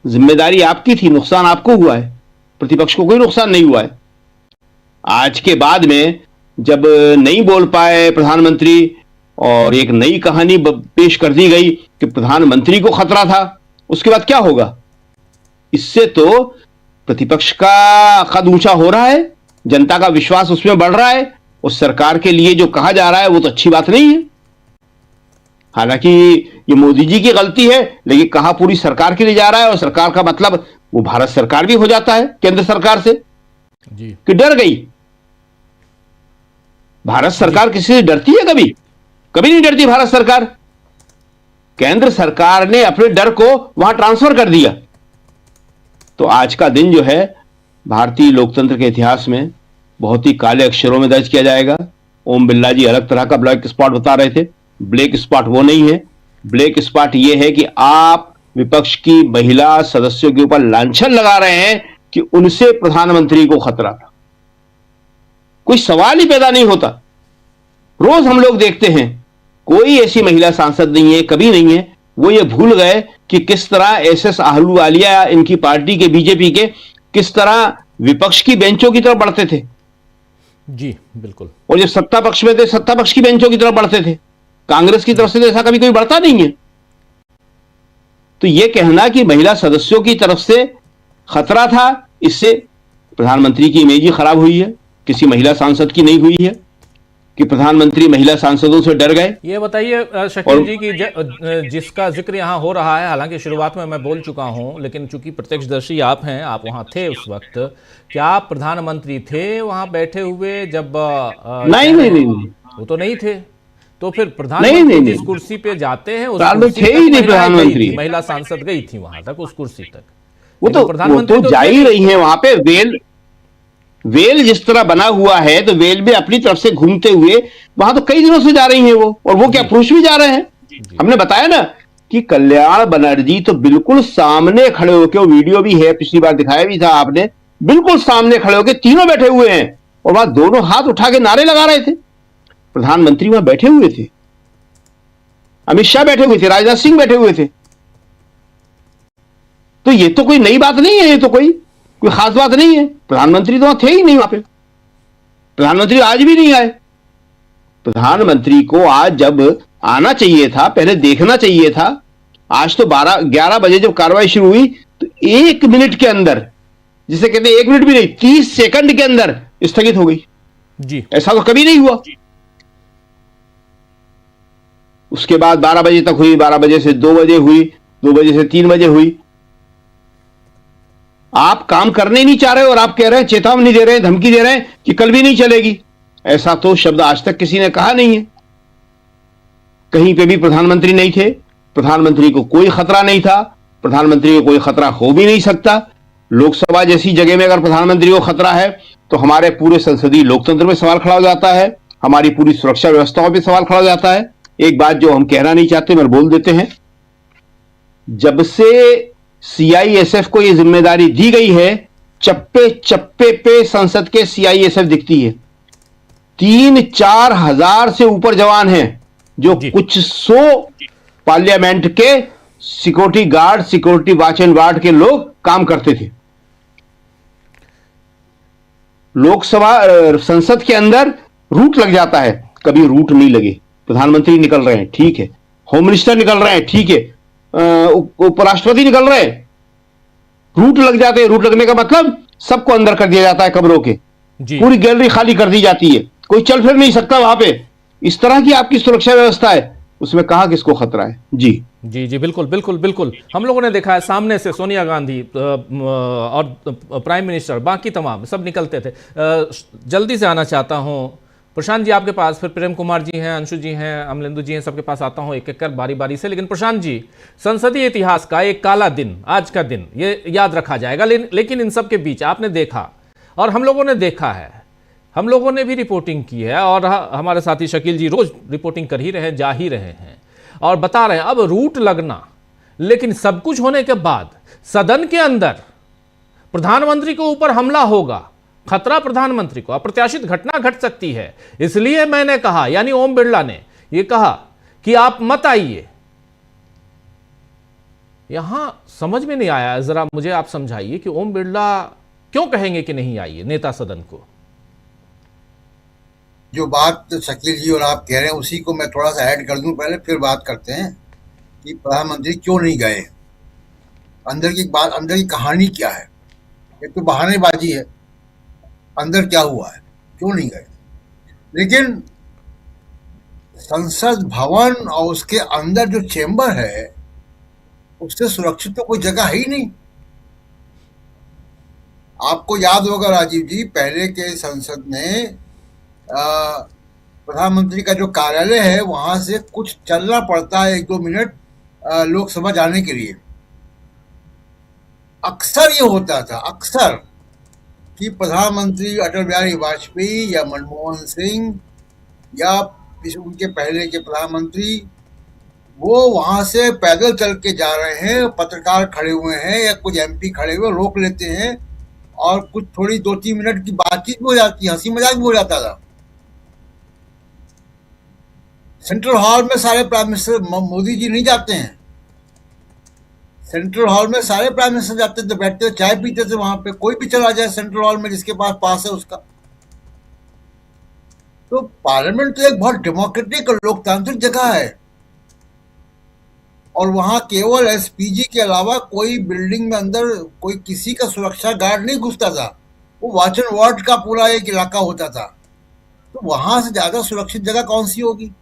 Speaker 7: जिम्मेदारी आपकी थी, नुकसान आपको हुआ है, प्रतिपक्ष को कोई नुकसान नहीं हुआ है। आज के बाद में जब नहीं बोल पाए प्रधानमंत्री और एक नई कहानी पेश कर दी गई कि प्रधानमंत्री को खतरा था, उसके बाद क्या होगा? इससे तो प्रतिपक्ष का कद ऊंचा हो रहा है, जनता का विश्वास उसमें बढ़ रहा है, उस सरकार के लिए जो कहा जा रहा है वो तो अच्छी बात नहीं है। हालांकि ये मोदी जी की गलती है, लेकिन कहा पूरी सरकार के लिए जा रहा है, और सरकार का मतलब वो भारत सरकार भी हो जाता है केंद्र सरकार से
Speaker 1: जी।
Speaker 7: कि डर गई। भारत सरकार किसी से डरती है? कभी कभी नहीं डरती भारत सरकार। केंद्र सरकार ने अपने डर को वहां ट्रांसफर कर दिया। तो आज का दिन जो है भारतीय लोकतंत्र के इतिहास में बहुत ही काले अक्षरों में दर्ज किया जाएगा। ओम बिरला जी अलग तरह का ब्लैक स्पॉट बता रहे थे। ब्लैक स्पॉट वो नहीं है, ब्लैक स्पॉट ये है कि आप विपक्ष की महिला सदस्यों के ऊपर लांछन लगा रहे हैं कि उनसे प्रधानमंत्री को खतरा था। कोई सवाल ही पैदा नहीं होता। रोज हम लोग देखते हैं कोई ऐसी महिला सांसद नहीं है, कभी नहीं है। वो ये भूल गए कि किस तरह एसएस आहलूवालिया इनकी पार्टी के बीजेपी के किस तरह विपक्ष की बेंचों की तरफ बढ़ते थे।
Speaker 1: जी बिल्कुल।
Speaker 7: और जब सत्ता पक्ष में थे सत्ता पक्ष की बेंचों की तरफ बढ़ते थे। कांग्रेस की तरफ से तो ऐसा कभी कोई बढ़ता नहीं है। तो यह कहना कि महिला सदस्यों की तरफ से खतरा था, इससे प्रधानमंत्री की इमेज ही खराब हुई है, किसी महिला सांसद की नहीं हुई है कि प्रधानमंत्री महिला सांसदों से डर गए।
Speaker 1: ये बताइए शकील जी कि जिसका जिक्र यहाँ हो रहा है, हालांकि शुरुआत में मैं बोल चुका हूं, लेकिन चूंकि प्रत्यक्षदर्शी आप हैं, आप वहां थे उस वक्त, क्या आप प्रधानमंत्री थे वहां बैठे हुए जब
Speaker 7: नहीं,
Speaker 1: वो तो नहीं थे। तो फिर प्रधानमंत्री जिस कुर्सी पे जाते हैं उस कुर्सी
Speaker 7: थे ही नहीं प्रधानमंत्री।
Speaker 1: महिला सांसद गई थी वहां तक, उस कुर्सी तक।
Speaker 7: वो तो जा ही रही है वहां पे। वेल जिस तरह बना हुआ है, तो वेल में अपनी तरफ से घूमते हुए वहां तो कई दिनों से जा रही हैं वो, और वो क्या पुरुष भी जा रहे हैं। हमने बताया ना कि कल्याण बनर्जी तो बिल्कुल सामने खड़े होकर, वो वीडियो भी है, पिछली बार दिखाया भी था आपने, बिल्कुल सामने खड़े होकर तीनों बैठे हुए हैं और वहां दोनों हाथ उठा के नारे लगा रहे थे। प्रधानमंत्री वहां बैठे हुए थे, अमित शाह बैठे हुए थे, राजनाथ सिंह बैठे हुए थे। तो ये तो कोई नई बात नहीं है, ये तो कोई खास बात नहीं है। प्रधानमंत्री तो वहां थे ही नहीं, वहां पे प्रधानमंत्री आज भी नहीं आए। प्रधानमंत्री को आज जब आना चाहिए था, पहले देखना चाहिए था। आज तो 11 बजे जब कार्रवाई शुरू हुई तो 1 मिनट के अंदर, जिसे कहते हैं 1 मिनट भी नहीं, 30 सेकंड के अंदर स्थगित हो गई
Speaker 1: जी।
Speaker 7: ऐसा तो कभी नहीं हुआ। उसके बाद 12 बजे तक हुई, 12 बजे से 2 बजे हुई, 2 बजे से 3 बजे हुई। आप काम करने नहीं चाह रहे और आप कह रहे हैं, चेतावनी दे रहे हैं, धमकी दे रहे हैं कि कल भी नहीं चलेगी। ऐसा तो शब्द आज तक किसी ने कहा नहीं है। कहीं पे भी प्रधानमंत्री नहीं थे, प्रधानमंत्री को कोई खतरा नहीं था, प्रधानमंत्री को कोई खतरा हो भी नहीं सकता। लोकसभा जैसी जगह में अगर प्रधानमंत्री को खतरा है तो हमारे पूरे संसदीय लोकतंत्र में सवाल खड़ा हो जाता है, हमारी पूरी सुरक्षा व्यवस्थाओं पर सवाल खड़ा हो जाता है। एक बात जो हम कहना नहीं चाहते मगर बोल देते हैं, जब से सीआईएसएफ को यह जिम्मेदारी दी गई है, चप्पे चप्पे पे संसद के सीआईएसएफ दिखती है। 3-4 हजार से ऊपर जवान हैं जो कुछ 100 पार्लियामेंट के security guard, security watch and ward के लोग काम करते थे। लोकसभा संसद के अंदर रूट लग जाता है, कभी रूट नहीं लगे। प्रधानमंत्री निकल रहे हैं, ठीक है, होम मिनिस्टर निकल रहे हैं, ठीक है, उपराष्ट्रपति निकल रहे हैं, रूट लग जाते हैं। रूट लगने का मतलब सबको अंदर कर दिया जाता है कमरों के, पूरी गैलरी खाली कर दी जाती है, कोई चल फिर नहीं सकता वहां पे। इस तरह की आपकी सुरक्षा व्यवस्था है, उसमें कहां किसको खतरा है। जी
Speaker 1: जी जी बिल्कुल बिल्कुल बिल्कुल। हम लोगों ने देखा है सामने से सोनिया गांधी और प्राइम मिनिस्टर, बाकी तमाम सब निकलते थे। जल्दी से आना चाहता हूं प्रशांत जी आपके पास, फिर प्रेम कुमार जी हैं, अंशु जी हैं, अमलेंदु जी हैं, सबके पास आता हूं एक एक कर बारी बारी से। लेकिन प्रशांत जी, संसदीय इतिहास का एक काला दिन, आज का दिन ये याद रखा जाएगा। लेकिन इन सब के बीच आपने देखा और हम लोगों ने देखा है, हम लोगों ने भी रिपोर्टिंग की है और हमारे साथी शकील जी रोज रिपोर्टिंग कर ही रहे हैं, जा ही रहे हैं और बता रहे हैं अब रूट लगना। लेकिन सब कुछ होने के बाद सदन के अंदर प्रधानमंत्री के ऊपर हमला होगा, खतरा प्रधानमंत्री को, अप्रत्याशित घटना घट सकती है। इसलिए मैंने कहा, यानी ओम बिरला ने यह कहा कि आप मत आइए। यहां समझ में नहीं आया, जरा मुझे आप समझाइए कि ओम बिरला क्यों कहेंगे कि नहीं आइए नेता सदन को।
Speaker 8: जो बात शकील जी और आप कह रहे हैं उसी को मैं थोड़ा सा ऐड कर दूं पहले, फिर बात करते हैं कि प्रधानमंत्री क्यों नहीं गए, अंदर की बात, अंदर की कहानी क्या है। एक तो बहानेबाजी है, अंदर क्या हुआ है, क्यों नहीं गए। लेकिन संसद भवन और उसके अंदर जो चेंबर है उससे सुरक्षित तो कोई जगह है ही नहीं। आपको याद होगा राजीव जी, पहले के संसद में प्रधानमंत्री का जो कार्यालय है वहां से कुछ चलना पड़ता है 1-2 मिनट लोकसभा जाने के लिए। अक्सर ये होता था, अक्सर, कि प्रधानमंत्री अटल बिहारी वाजपेयी या मनमोहन सिंह या उनके पहले के प्रधानमंत्री वो वहां से पैदल चल के जा रहे हैं, पत्रकार खड़े हुए हैं या कुछ एमपी खड़े हुए, रोक लेते हैं और कुछ थोड़ी 2-3 मिनट की बातचीत भी हो जाती है, हंसी मजाक भी हो जाता था। सेंट्रल हॉल में सारे प्राइम मिनिस्टर, मोदी जी नहीं जाते हैं, सेंट्रल हॉल में सारे प्राइम मिनिस्टर जाते थे, बैठते थे, चाय पीते थे वहां पे, कोई भी चला जाए सेंट्रल हॉल में जिसके पास है उसका। तो पार्लियामेंट तो एक बहुत डेमोक्रेटिक लोकतांत्रिक जगह है और वहां केवल एसपीजी के अलावा कोई बिल्डिंग में अंदर कोई किसी का सुरक्षा गार्ड नहीं घुसता था, वो वॉच एंड वार्ड का पूरा एक इलाका होता था। तो वहां से ज्यादा सुरक्षित जगह कौन सी होगी?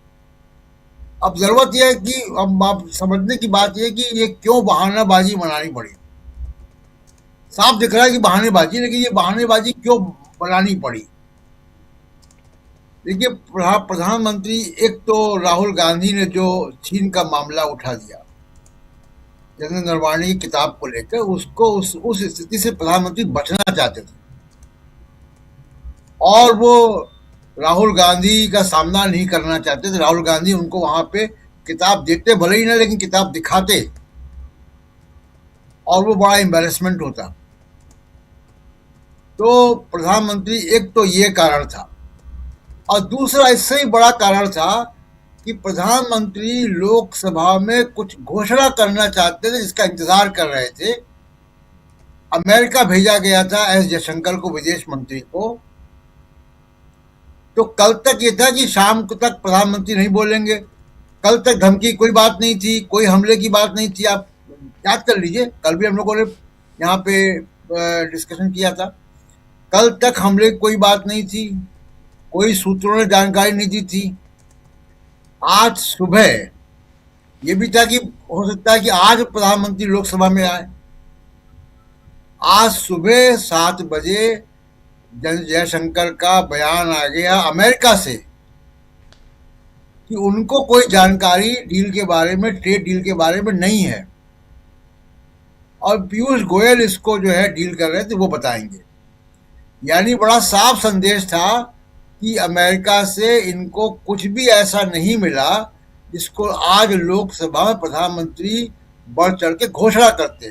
Speaker 8: अब जरूरत यह है कि अब आप समझने की बात यह कि ये क्यों बहानाबाजी बनानी पड़ी। साफ दिख रहा है कि बहानेबाजी, लेकिन ये बहानेबाजी क्यों बनानी पड़ी? देखिए, प्रधानमंत्री, एक तो राहुल गांधी ने जो चीन का मामला उठा दिया जनरल नरवाणे की किताब को लेकर, उसको उस स्थिति से प्रधानमंत्री बचना चाहते थे और वो राहुल गांधी का सामना नहीं करना चाहते थे। राहुल गांधी उनको वहां पे किताब देते भले ही ना, लेकिन किताब दिखाते और वो बड़ा एम्बैरेसमेंट होता। तो प्रधानमंत्री, एक तो ये कारण था और दूसरा इससे ही बड़ा कारण था कि प्रधानमंत्री लोकसभा में कुछ घोषणा करना चाहते थे जिसका इंतजार कर रहे थे। अमेरिका भेजा गया था एस जयशंकर को, विदेश मंत्री को। तो कल तक ये था कि शाम तक प्रधानमंत्री नहीं बोलेंगे, कल तक धमकी कोई बात नहीं थी, कोई हमले की बात नहीं थी। आप याद कर लीजिए, कल भी हम लोगों ने यहाँ पे डिस्कशन किया था, कल तक हमले की कोई बात नहीं थी, कोई सूत्रों ने जानकारी नहीं दी थी। आज सुबह ये भी था कि हो सकता है कि आज प्रधानमंत्री लोकसभा में आए। आज सुबह 7 बजे जयशंकर का बयान आ गया अमेरिका से कि उनको कोई जानकारी डील के बारे में, ट्रेड डील के बारे में नहीं है और पीयूष गोयल इसको जो है डील कर रहे थे, वो बताएंगे। यानी बड़ा साफ संदेश था कि अमेरिका से इनको कुछ भी ऐसा नहीं मिला जिसको आज लोकसभा में प्रधानमंत्री बढ़ चढ़ के घोषणा करते।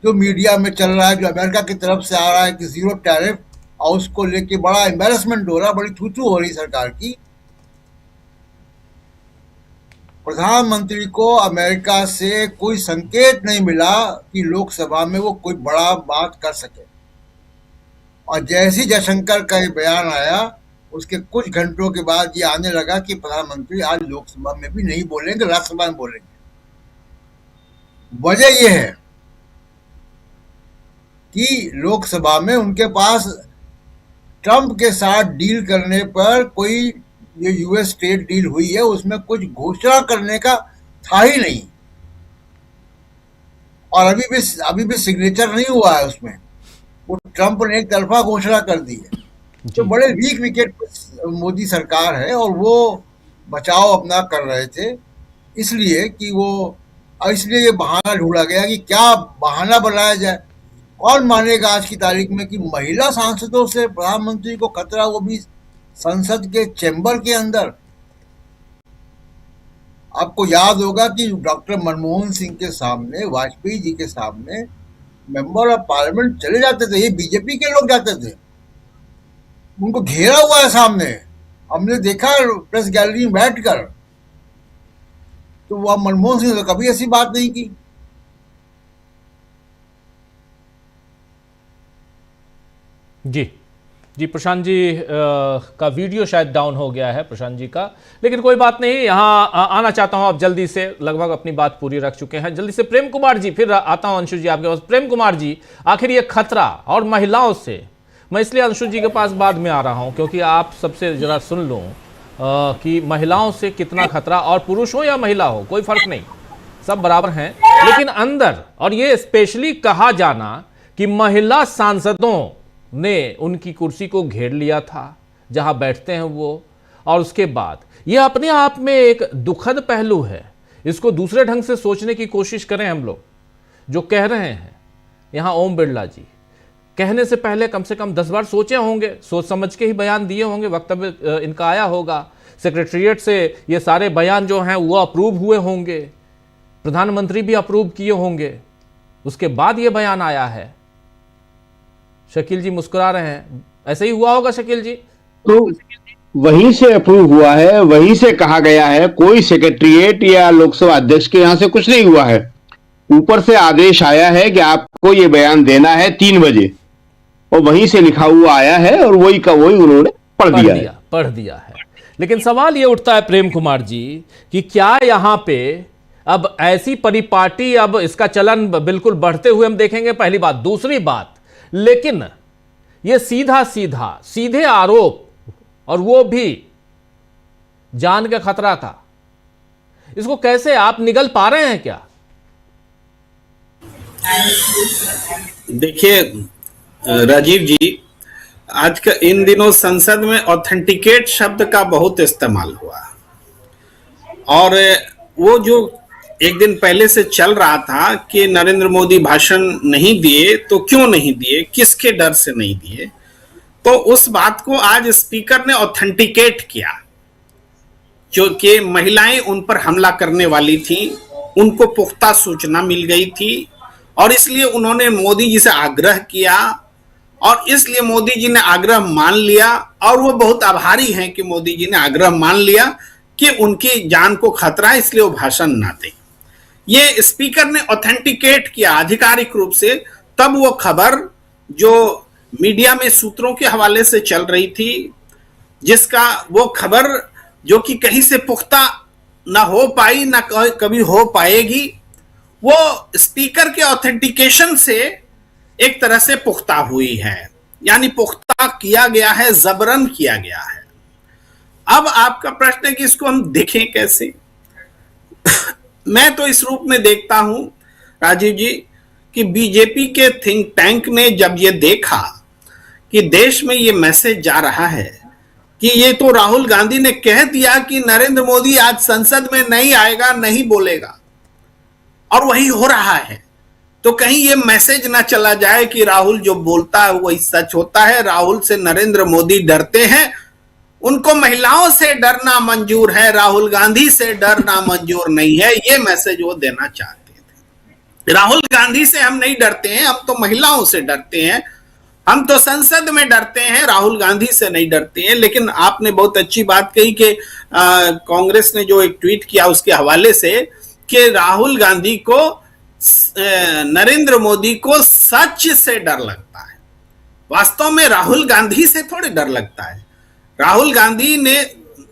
Speaker 8: जो मीडिया में चल रहा है, जो अमेरिका की तरफ से आ रहा है कि जीरो टैरिफ, और उसको लेके बड़ा एम्बैरेसमेंट हो रहा, बड़ी थू-थू हो रही सरकार की। प्रधानमंत्री को अमेरिका से कोई संकेत नहीं मिला कि लोकसभा में वो कोई बड़ा बात कर सके और जैसे जयशंकर का ये बयान आया उसके कुछ घंटों के बाद ये आने लगा कि प्रधानमंत्री आज लोकसभा में भी नहीं बोलेंगे, राज्यसभा में बोलेंगे। वजह यह है कि लोकसभा में उनके पास ट्रंप के साथ डील करने पर, कोई ये यूएस ट्रेड डील हुई है उसमें कुछ घोषणा करने का था ही नहीं और अभी भी सिग्नेचर नहीं हुआ है उसमें। वो ट्रंप ने एक तरफा घोषणा कर दी है। तो बड़े वीक विकेट मोदी सरकार है और वो बचाव अपना कर रहे थे, इसलिए कि वो, इसलिए ये बहाना ढूंढा गया कि क्या बहाना बनाया जाए। कौन मानेगा आज की तारीख में कि महिला सांसदों से प्रधानमंत्री को खतरा, वो भी संसद के चैम्बर के अंदर। आपको याद होगा कि डॉक्टर मनमोहन सिंह के सामने, वाजपेयी जी के सामने मेंबर ऑफ पार्लियामेंट चले जाते थे, ये बीजेपी के लोग जाते थे, उनको घेरा हुआ है सामने, हमने देखा प्रेस गैलरी में बैठकर। तो वह मनमोहन सिंह ने कभी ऐसी बात नहीं की।
Speaker 1: जी प्रशांत जी का वीडियो शायद डाउन हो गया है, प्रशांत जी का, लेकिन कोई बात नहीं। यहाँ आना चाहता हूं, आप जल्दी से लगभग अपनी बात पूरी रख चुके हैं। जल्दी से प्रेम कुमार जी, फिर आता हूं अंशु जी आपके पास। प्रेम कुमार जी, आखिर ये खतरा और महिलाओं से, मैं इसलिए अंशु जी के पास बाद में आ रहा हूं क्योंकि आप सबसे जरा सुन लूं कि महिलाओं से कितना खतरा, और पुरुष हो या महिला हो कोई फर्क नहीं, सब बराबर हैं, लेकिन अंदर, और ये स्पेशली कहा जाना कि महिला सांसदों ने उनकी कुर्सी को घेर लिया था जहां बैठते हैं वो, और उसके बाद ये अपने आप में एक दुखद पहलू है। इसको दूसरे ढंग से सोचने की कोशिश करें हम लोग। जो कह रहे हैं यहां ओम बिरला जी कहने से पहले कम से कम 10 बार सोचे होंगे, सोच समझ के ही बयान दिए होंगे, वक्तव्य इनका आया होगा, सेक्रेटेरिएट से ये सारे बयान जो हैं वो अप्रूव हुए होंगे, प्रधानमंत्री भी अप्रूव किए होंगे, उसके बाद ये बयान आया है। शकील जी मुस्कुरा रहे हैं, ऐसे ही हुआ होगा शकील जी?
Speaker 7: तो वहीं से अप्रूव हुआ है, वहीं से कहा गया है, कोई सेक्रेटेरिएट या लोकसभा अध्यक्ष के यहां से कुछ नहीं हुआ है। ऊपर से आदेश आया है कि आपको ये बयान देना है 3 बजे, और वहीं से लिखा हुआ आया है और वही का वही उन्होंने पढ़ दिया है। लेकिन सवाल ये उठता है प्रेम कुमार जी कि क्या यहां पे अब ऐसी परिपाटी, अब इसका चलन बिल्कुल बढ़ते हुए हम देखेंगे, पहली बात। दूसरी बात, लेकिन ये सीधे आरोप, और वो भी जान के खतरा का, इसको कैसे आप निगल पा रहे हैं क्या?
Speaker 9: देखिए राजीव जी, आज का इन दिनों संसद में ऑथेंटिकेट शब्द का बहुत इस्तेमाल हुआ, और वो जो एक दिन पहले से चल रहा था कि नरेंद्र मोदी भाषण नहीं दिए, तो क्यों नहीं दिए, किसके डर से नहीं दिए, तो उस बात को आज स्पीकर ने ऑथेंटिकेट किया। जो कि महिलाएं उन पर हमला करने वाली थी, उनको पुख्ता सूचना मिल गई थी, और इसलिए उन्होंने मोदी जी से आग्रह किया, और इसलिए मोदी जी ने आग्रह मान लिया, और वो बहुत आभारी हैं कि मोदी जी ने आग्रह मान लिया कि उनकी जान को खतरा है, इसलिए वो भाषण ना दें। ये स्पीकर ने ऑथेंटिकेट किया आधिकारिक रूप से। तब वो खबर जो मीडिया में सूत्रों के हवाले से चल रही थी, जिसका वो खबर जो कि कहीं से पुख्ता ना हो पाई, ना कभी हो पाएगी, वो स्पीकर के ऑथेंटिकेशन से एक तरह से पुख्ता हुई है, यानी पुख्ता किया गया है, जबरन किया गया है। अब आपका प्रश्न है कि इसको हम देखें कैसे? मैं तो इस रूप में देखता हूं राजीव जी कि बीजेपी के थिंक टैंक ने जब ये देखा कि देश में ये मैसेज जा रहा है कि ये तो राहुल गांधी ने कह दिया कि नरेंद्र मोदी आज संसद में नहीं आएगा, नहीं बोलेगा, और वही हो रहा है, तो कहीं ये मैसेज ना चला जाए कि राहुल जो बोलता है वही सच होता है, राहुल से नरेंद्र मोदी डरते हैं, उनको महिलाओं से डरना मंजूर है, राहुल गांधी से डरना मंजूर नहीं है, ये मैसेज वो देना चाहते थे। राहुल गांधी से हम नहीं डरते हैं, हम तो महिलाओं से डरते हैं, हम तो संसद में डरते हैं, राहुल गांधी से नहीं डरते हैं। लेकिन आपने बहुत अच्छी बात कही कि कांग्रेस ने जो एक ट्वीट किया उसके हवाले से कि राहुल गांधी को नरेंद्र मोदी को सच से डर लगता है। वास्तव में राहुल गांधी से थोड़े डर लगता है, राहुल गांधी ने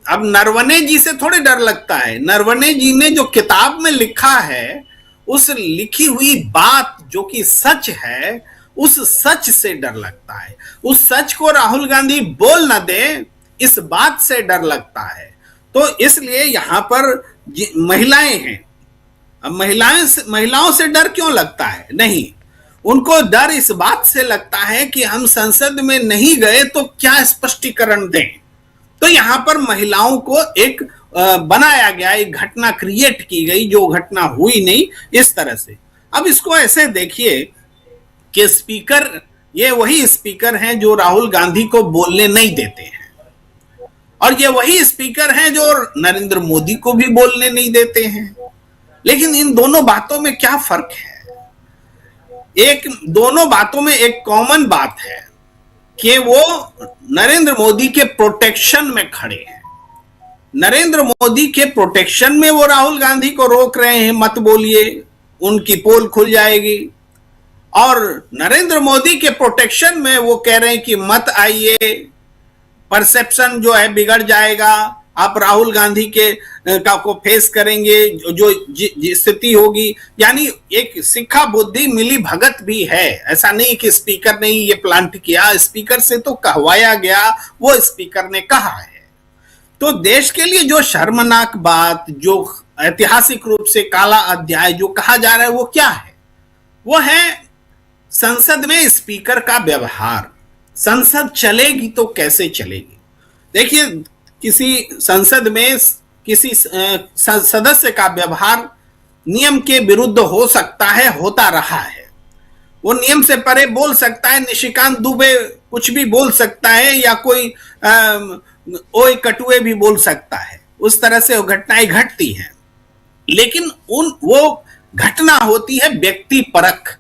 Speaker 9: अब नरवणे जी से थोड़े डर लगता है। नरवणे जी ने जो किताब में लिखा है, उस लिखी हुई बात जो कि सच है, उस सच से डर लगता है। उस सच को राहुल गांधी बोल ना दे, इस बात से डर लगता है। तो इसलिए यहां पर महिलाएं हैं, अब महिलाओं से डर क्यों लगता है? नहीं, उनको डर इस बात से लगता है कि हम संसद में नहीं गए तो क्या स्पष्टीकरण दें। तो यहां पर महिलाओं को एक बनाया गया, एक घटना क्रिएट की गई जो घटना हुई नहीं, इस तरह से। अब इसको ऐसे देखिए कि स्पीकर ये वही स्पीकर हैं जो राहुल गांधी को बोलने नहीं देते हैं, और ये वही स्पीकर हैं जो नरेंद्र मोदी को भी बोलने नहीं देते हैं। लेकिन इन दोनों बातों में क्या फर्क है? दोनों बातों में एक कॉमन बात है कि वो नरेंद्र मोदी के प्रोटेक्शन में खड़े हैं। नरेंद्र मोदी के प्रोटेक्शन में वो राहुल गांधी को रोक रहे हैं, मत बोलिए, उनकी पोल खुल जाएगी। और नरेंद्र मोदी के प्रोटेक्शन में वो कह रहे हैं कि मत आइए, परसेप्शन जो है बिगड़ जाएगा, आप राहुल गांधी के को फेस करेंगे, जो स्थिति होगी। यानी एक सिक्खा बुद्धि मिली भगत भी है, ऐसा नहीं कि स्पीकर ने ये प्लांट किया, स्पीकर से तो कहवाया गया, वो स्पीकर ने कहा है। तो देश के लिए जो शर्मनाक बात, जो ऐतिहासिक रूप से काला अध्याय जो कहा जा रहा है, वो क्या है? वो है संसद में स्पीकर का व्यवहार। संसद चलेगी तो कैसे चलेगी? देखिए, किसी संसद में किसी सदस्य का व्यवहार नियम के विरुद्ध हो सकता है, होता रहा है। वो नियम से परे बोल सकता है, निशिकांत दुबे कुछ भी बोल सकता है, या कोई ओए कटुए भी बोल सकता है, उस तरह से वो घटनाएं घटती हैं। लेकिन वो घटना होती है व्यक्ति परख,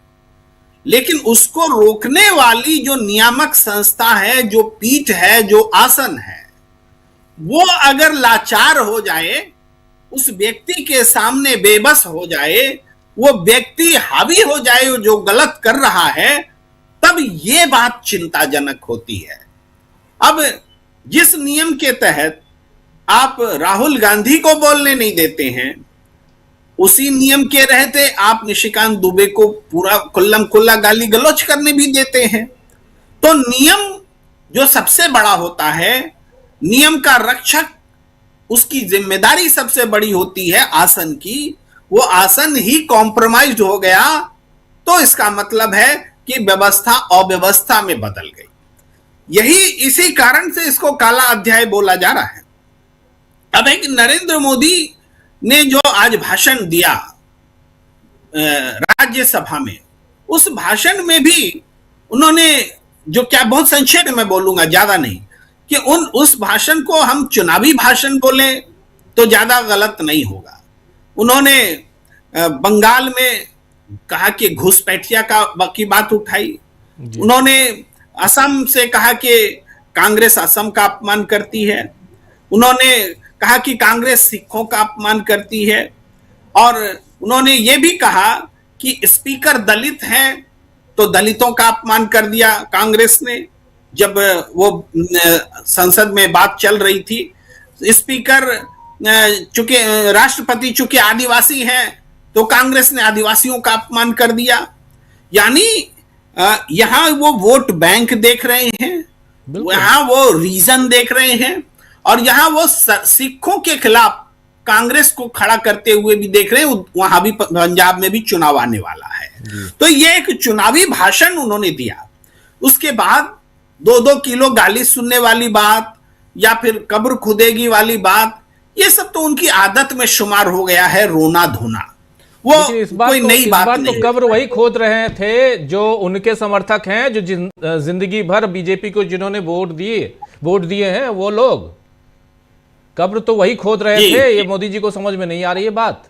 Speaker 9: लेकिन उसको रोकने वाली जो नियामक संस्था है, जो पीठ है, जो आसन है, वो अगर लाचार हो जाए, उस व्यक्ति के सामने बेबस हो जाए, वो व्यक्ति हावी हो जाए जो गलत कर रहा है, तब ये बात चिंताजनक होती है। अब जिस नियम के तहत आप राहुल गांधी को बोलने नहीं देते हैं, उसी नियम के रहते आप निशिकांत दुबे को पूरा खुल्लम खुल्ला गाली गलौज करने भी देते हैं। तो नियम जो सबसे बड़ा होता है, नियम का रक्षक, उसकी जिम्मेदारी सबसे बड़ी होती है आसन की। वो आसन ही कॉम्प्रोमाइज्ड हो गया तो इसका मतलब है कि व्यवस्था अव्यवस्था में बदल गई। इसी कारण से इसको काला अध्याय बोला जा रहा है। अब एक नरेंद्र मोदी ने जो आज भाषण दिया राज्यसभा में, उस भाषण में भी उन्होंने जो, क्या बहुत संक्षेप में बोलूंगा, ज्यादा नहीं, कि उस भाषण को हम चुनावी भाषण बोले तो ज्यादा गलत नहीं होगा। उन्होंने बंगाल में कहा कि घुसपैठिया की बात उठाई, उन्होंने असम से कहा कि कांग्रेस असम का अपमान करती है, उन्होंने कहा कि कांग्रेस सिखों का अपमान करती है, और उन्होंने ये भी कहा कि स्पीकर दलित हैं तो दलितों का अपमान कर दिया कांग्रेस ने। जब वो संसद में बात चल रही थी, स्पीकर चूंकि राष्ट्रपति चूंकि आदिवासी हैं तो कांग्रेस ने आदिवासियों का अपमान कर दिया। यानी यहां वो वोट बैंक देख रहे हैं, यहां वो रीजन देख रहे हैं, और यहां वो सिखों के खिलाफ कांग्रेस को खड़ा करते हुए भी देख रहे हैं। वहां भी पंजाब में भी चुनाव आने वाला है, तो ये एक चुनावी भाषण उन्होंने दिया। उसके बाद 2-2 किलो गाली सुनने वाली बात, या फिर कब्र खुदेगी वाली बात, ये सब तो उनकी आदत में शुमार हो गया है, रोना धोना। वो कोई नई बात नहीं।
Speaker 1: तो कब्र वही खोद रहे थे जो उनके समर्थक हैं, जो जिंदगी भर बीजेपी को जिन्होंने वोट दिए हैं, वो लोग कब्र तो वही खोद रहे थे। ये मोदी जी को समझ में नहीं आ रही है बात।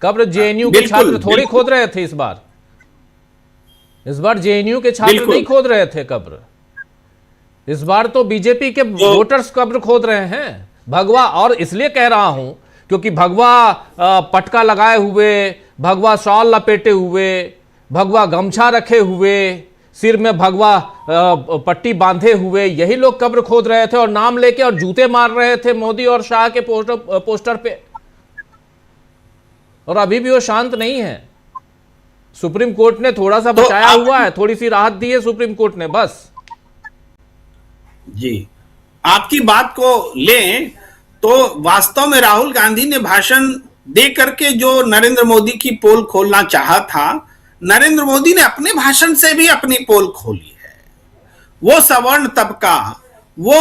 Speaker 1: कब्र जेएनयू के छात्र थोड़ी खोद रहे थे इस बार जेएनयू के छात्र नहीं खोद रहे थे कब्र। इस बार तो बीजेपी के वोटर्स कब्र खोद रहे हैं। भगवा, और इसलिए कह रहा हूं क्योंकि भगवा पटका लगाए हुए, भगवा शॉल लपेटे हुए, भगवा गमछा रखे हुए, सिर में भगवा पट्टी बांधे हुए, यही लोग कब्र खोद रहे थे और नाम लेके और जूते मार रहे थे मोदी और शाह के पोस्टर पे। और अभी भी वो शांत नहीं है। सुप्रीम कोर्ट ने थोड़ा सा बचाया हुआ है, थोड़ी सी राहत दी है सुप्रीम कोर्ट ने, बस।
Speaker 9: जी, आपकी बात को लें तो वास्तव में राहुल गांधी ने भाषण दे करके जो नरेंद्र मोदी की पोल खोलना चाहा था, नरेंद्र मोदी ने अपने भाषण से भी अपनी पोल खोली है। वो सवर्ण तबका, वो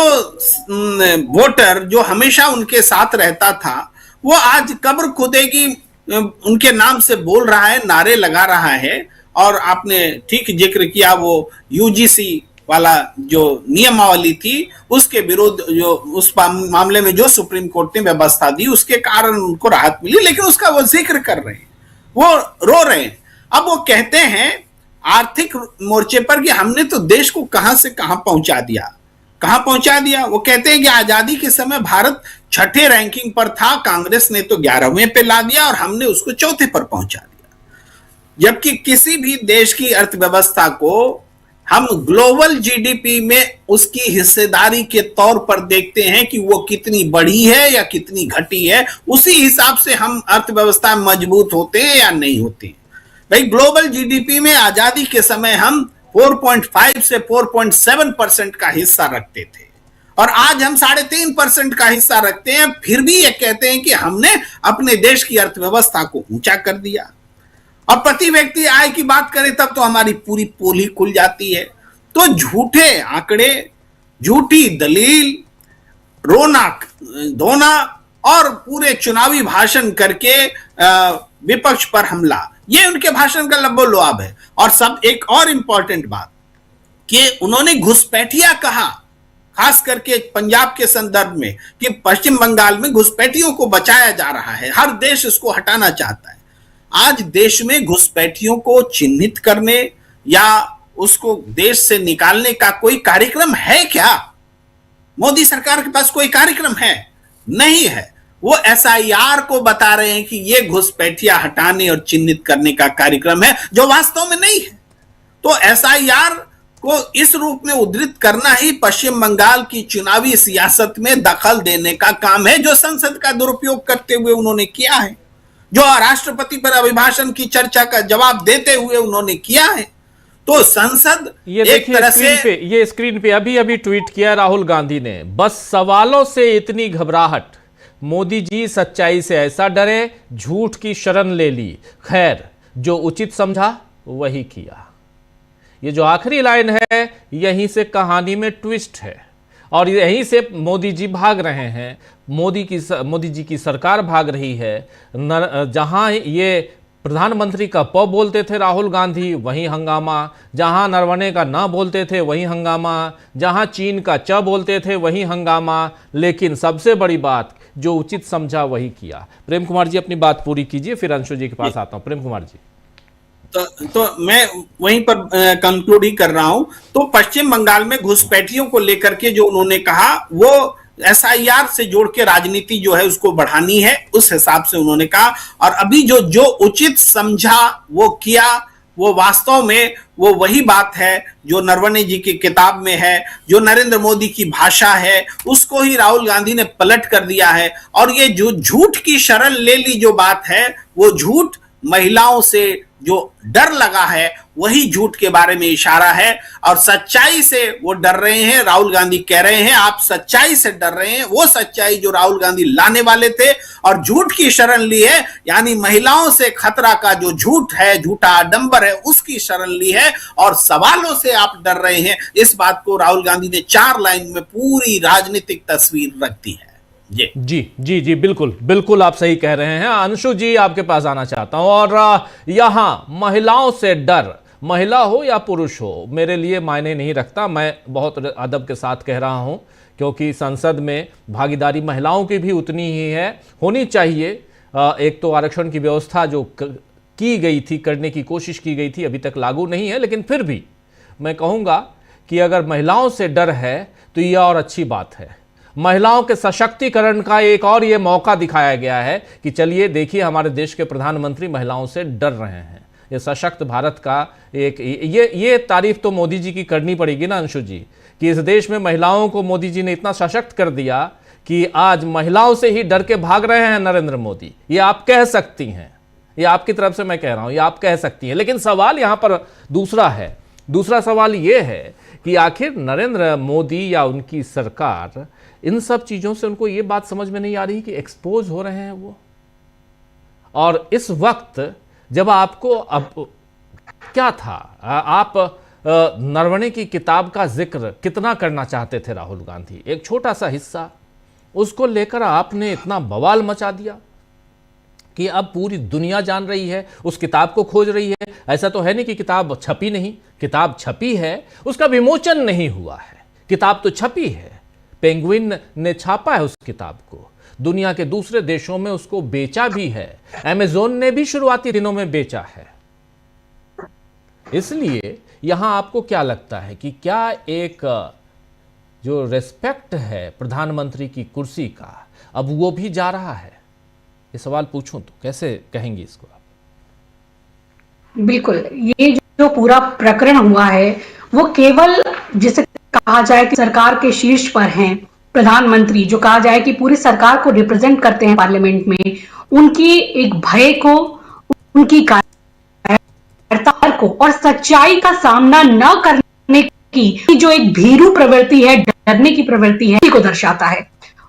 Speaker 9: वोटर जो हमेशा उनके साथ रहता था, वो आज कब्र खुदेगी उनके नाम से बोल रहा है, नारे लगा रहा है। और आपने ठीक जिक्र किया, वो यूजीसी वाला जो नियमावली थी, उसके विरुद्ध जो उस मामले में जो सुप्रीम कोर्ट ने व्यवस्था दी, उसके कारण उनको राहत मिली, लेकिन उसका वो जिक्र कर रहे हैं, वो रो रहे हैं। अब वो कहते हैं आर्थिक मोर्चे पर कि हमने तो देश को कहां से कहां पहुंचा दिया। वो कहते हैं कि आजादी के समय भारत 6ठे रैंकिंग पर था, कांग्रेस ने तो 11वें पे ला दिया और हमने उसको 4थे पर पहुंचा दिया। जबकि किसी भी देश की अर्थव्यवस्था को हम ग्लोबल जीडीपी में उसकी हिस्सेदारी के तौर पर देखते हैं कि वो कितनी बढ़ी है या कितनी घटी है, उसी हिसाब से हम अर्थव्यवस्था मजबूत होते हैं या नहीं होते हैं। भाई, ग्लोबल जीडीपी में आजादी के समय हम 4.5 से 4.7% का हिस्सा रखते थे, और आज हम 3.5% का हिस्सा रखते हैं। फिर भी ये कहते हैं कि हमने अपने देश की अर्थव्यवस्था को ऊंचा कर दिया। और प्रति व्यक्ति आय की बात करें तब तो हमारी पूरी पोल ही खुल जाती है। तो झूठे आंकड़े, झूठी दलील, रोना धोना और पूरे चुनावी भाषण करके विपक्ष पर हमला, ये उनके भाषण का लब्बो-लुआब है। और सब एक और इंपॉर्टेंट बात कि उन्होंने घुसपैठिया कहा, खास करके पंजाब के संदर्भ में, कि पश्चिम बंगाल में घुसपैठियों को बचाया जा रहा है, हर देश इसको हटाना चाहता है। आज देश में घुसपैठियों को चिन्हित करने या उसको देश से निकालने का कोई कार्यक्रम है क्या? मोदी सरकार के पास कोई कार्यक्रम है? नहीं है। वो SIR को बता रहे हैं कि ये घुसपैठिया हटाने और चिन्हित करने का कार्यक्रम है, जो वास्तव में नहीं है। तो SIR को इस रूप में उद्धृत करना ही पश्चिम बंगाल की चुनावी सियासत में दखल देने का काम है, जो संसद का दुरुपयोग करते हुए उन्होंने किया है, जो राष्ट्रपति पर अभिभाषण की चर्चा का जवाब देते हुए उन्होंने किया है। तो संसद
Speaker 1: ये
Speaker 9: एक तरह से
Speaker 1: ये स्क्रीन पे अभी ट्वीट किया राहुल गांधी ने, बस सवालों से इतनी घबराहट, मोदी जी सच्चाई से ऐसा डरे, झूठ की शरण ले ली, खैर जो उचित समझा वही किया। ये जो आखिरी लाइन है, यहीं से कहानी में ट्विस्ट है और यहीं से मोदी जी भाग रहे हैं, मोदी जी की सरकार भाग रही है। जहां ये प्रधानमंत्री का प बोलते थे राहुल गांधी, वहीं हंगामा, जहां नरवणे का न बोलते थे वहीं हंगामा, जहां चीन का च बोलते थे वहीं हंगामा, लेकिन सबसे बड़ी बात, जो उचित समझा वही किया। प्रेम कुमार जी अपनी बात पूरी कीजिए, फिर अंशु जी के पास आता हूं। प्रेम कुमार जी।
Speaker 9: तो मैं वहीं पर कंक्लूड ही कर रहा हूं। तो पश्चिम बंगाल में घुसपैठियों को लेकर के जो उन्होंने कहा, वो SIR से जोड़ के राजनीति जो है उसको बढ़ानी है, उस हिसाब से उन्होंने कहा। और अभी जो उचित समझा वो किया, वो वास्तव में वो वही बात है जो नरवणे जी की किताब में है, जो नरेंद्र मोदी की भाषा है, उसको ही राहुल गांधी ने पलट कर दिया है। और ये जो झूठ की शरण ले ली जो बात है, वो झूठ महिलाओं से जो डर लगा है वही झूठ के बारे में इशारा है। और सच्चाई से वो डर रहे हैं। राहुल गांधी कह रहे हैं आप सच्चाई से डर रहे हैं, वो सच्चाई जो राहुल गांधी लाने वाले थे और झूठ की शरण ली है, यानी महिलाओं से खतरा का जो झूठ है, झूठा आडंबर है, उसकी शरण ली है। और सवालों से आप डर रहे हैं, इस बात को राहुल गांधी ने 4 लाइन में पूरी राजनीतिक तस्वीर रख दी है।
Speaker 1: जी बिल्कुल आप सही कह रहे हैं। अंशु जी आपके पास आना चाहता हूं। और यहां महिलाओं से डर, महिला हो या पुरुष हो, मेरे लिए मायने नहीं रखता, मैं बहुत अदब के साथ कह रहा हूं, क्योंकि संसद में भागीदारी महिलाओं की भी उतनी ही है, होनी चाहिए। एक तो आरक्षण की व्यवस्था जो की गई थी, करने की कोशिश की गई थी, अभी तक लागू नहीं है, लेकिन फिर भी मैं कहूंगा कि अगर महिलाओं से डर है तो यह और अच्छी बात है। महिलाओं के सशक्तिकरण का एक और ये मौका दिखाया गया है कि चलिए देखिए, हमारे देश के प्रधानमंत्री महिलाओं से डर रहे हैं। ये सशक्त भारत का एक ये तारीफ तो मोदी जी की करनी पड़ेगी ना अंशु जी, कि इस देश में महिलाओं को मोदी जी ने इतना सशक्त कर दिया कि आज महिलाओं से ही डर के भाग रहे हैं नरेंद्र मोदी। ये आप कह सकती हैं, ये आपकी तरफ से मैं कह रहा हूं, ये आप कह सकती हैं। लेकिन सवाल यहां पर दूसरा है। दूसरा सवाल ये है कि आखिर नरेंद्र मोदी या उनकी सरकार, इन सब चीजों से उनको ये बात समझ में नहीं आ रही कि एक्सपोज हो रहे हैं वो। और इस वक्त जब आपको, अब क्या था, आप नरवणे की किताब का जिक्र कितना करना चाहते थे राहुल गांधी, एक छोटा सा हिस्सा, उसको लेकर आपने इतना बवाल मचा दिया कि अब पूरी दुनिया जान रही है, उस किताब को खोज रही है। ऐसा तो है नहीं कि किताब छपी नहीं, किताब छपी है, उसका विमोचन नहीं हुआ है, किताब तो छपी है। पेंगुइन ने छापा है उस किताब को, दुनिया के दूसरे देशों में उसको बेचा भी है, अमेज़न ने भी शुरुआती दिनों में बेचा है। इसलिए यहां आपको क्या लगता है कि क्या एक जो रेस्पेक्ट है प्रधानमंत्री की कुर्सी का, अब वो भी जा रहा है? ये सवाल पूछूं तो कैसे कहेंगी इसको आप?
Speaker 10: बिल्कुल, ये जो पूरा प्रकरण हुआ है वो केवल, जिसे कहा जाए कि सरकार के शीर्ष पर हैं प्रधानमंत्री, जो कहा जाए कि पूरी सरकार को रिप्रेजेंट करते हैं पार्लियामेंट में, उनकी एक भय को, उनकी कायरता को और सच्चाई का सामना न करने की जो एक भीरू प्रवृत्ति है, डरने की प्रवृत्ति है, को दर्शाता है।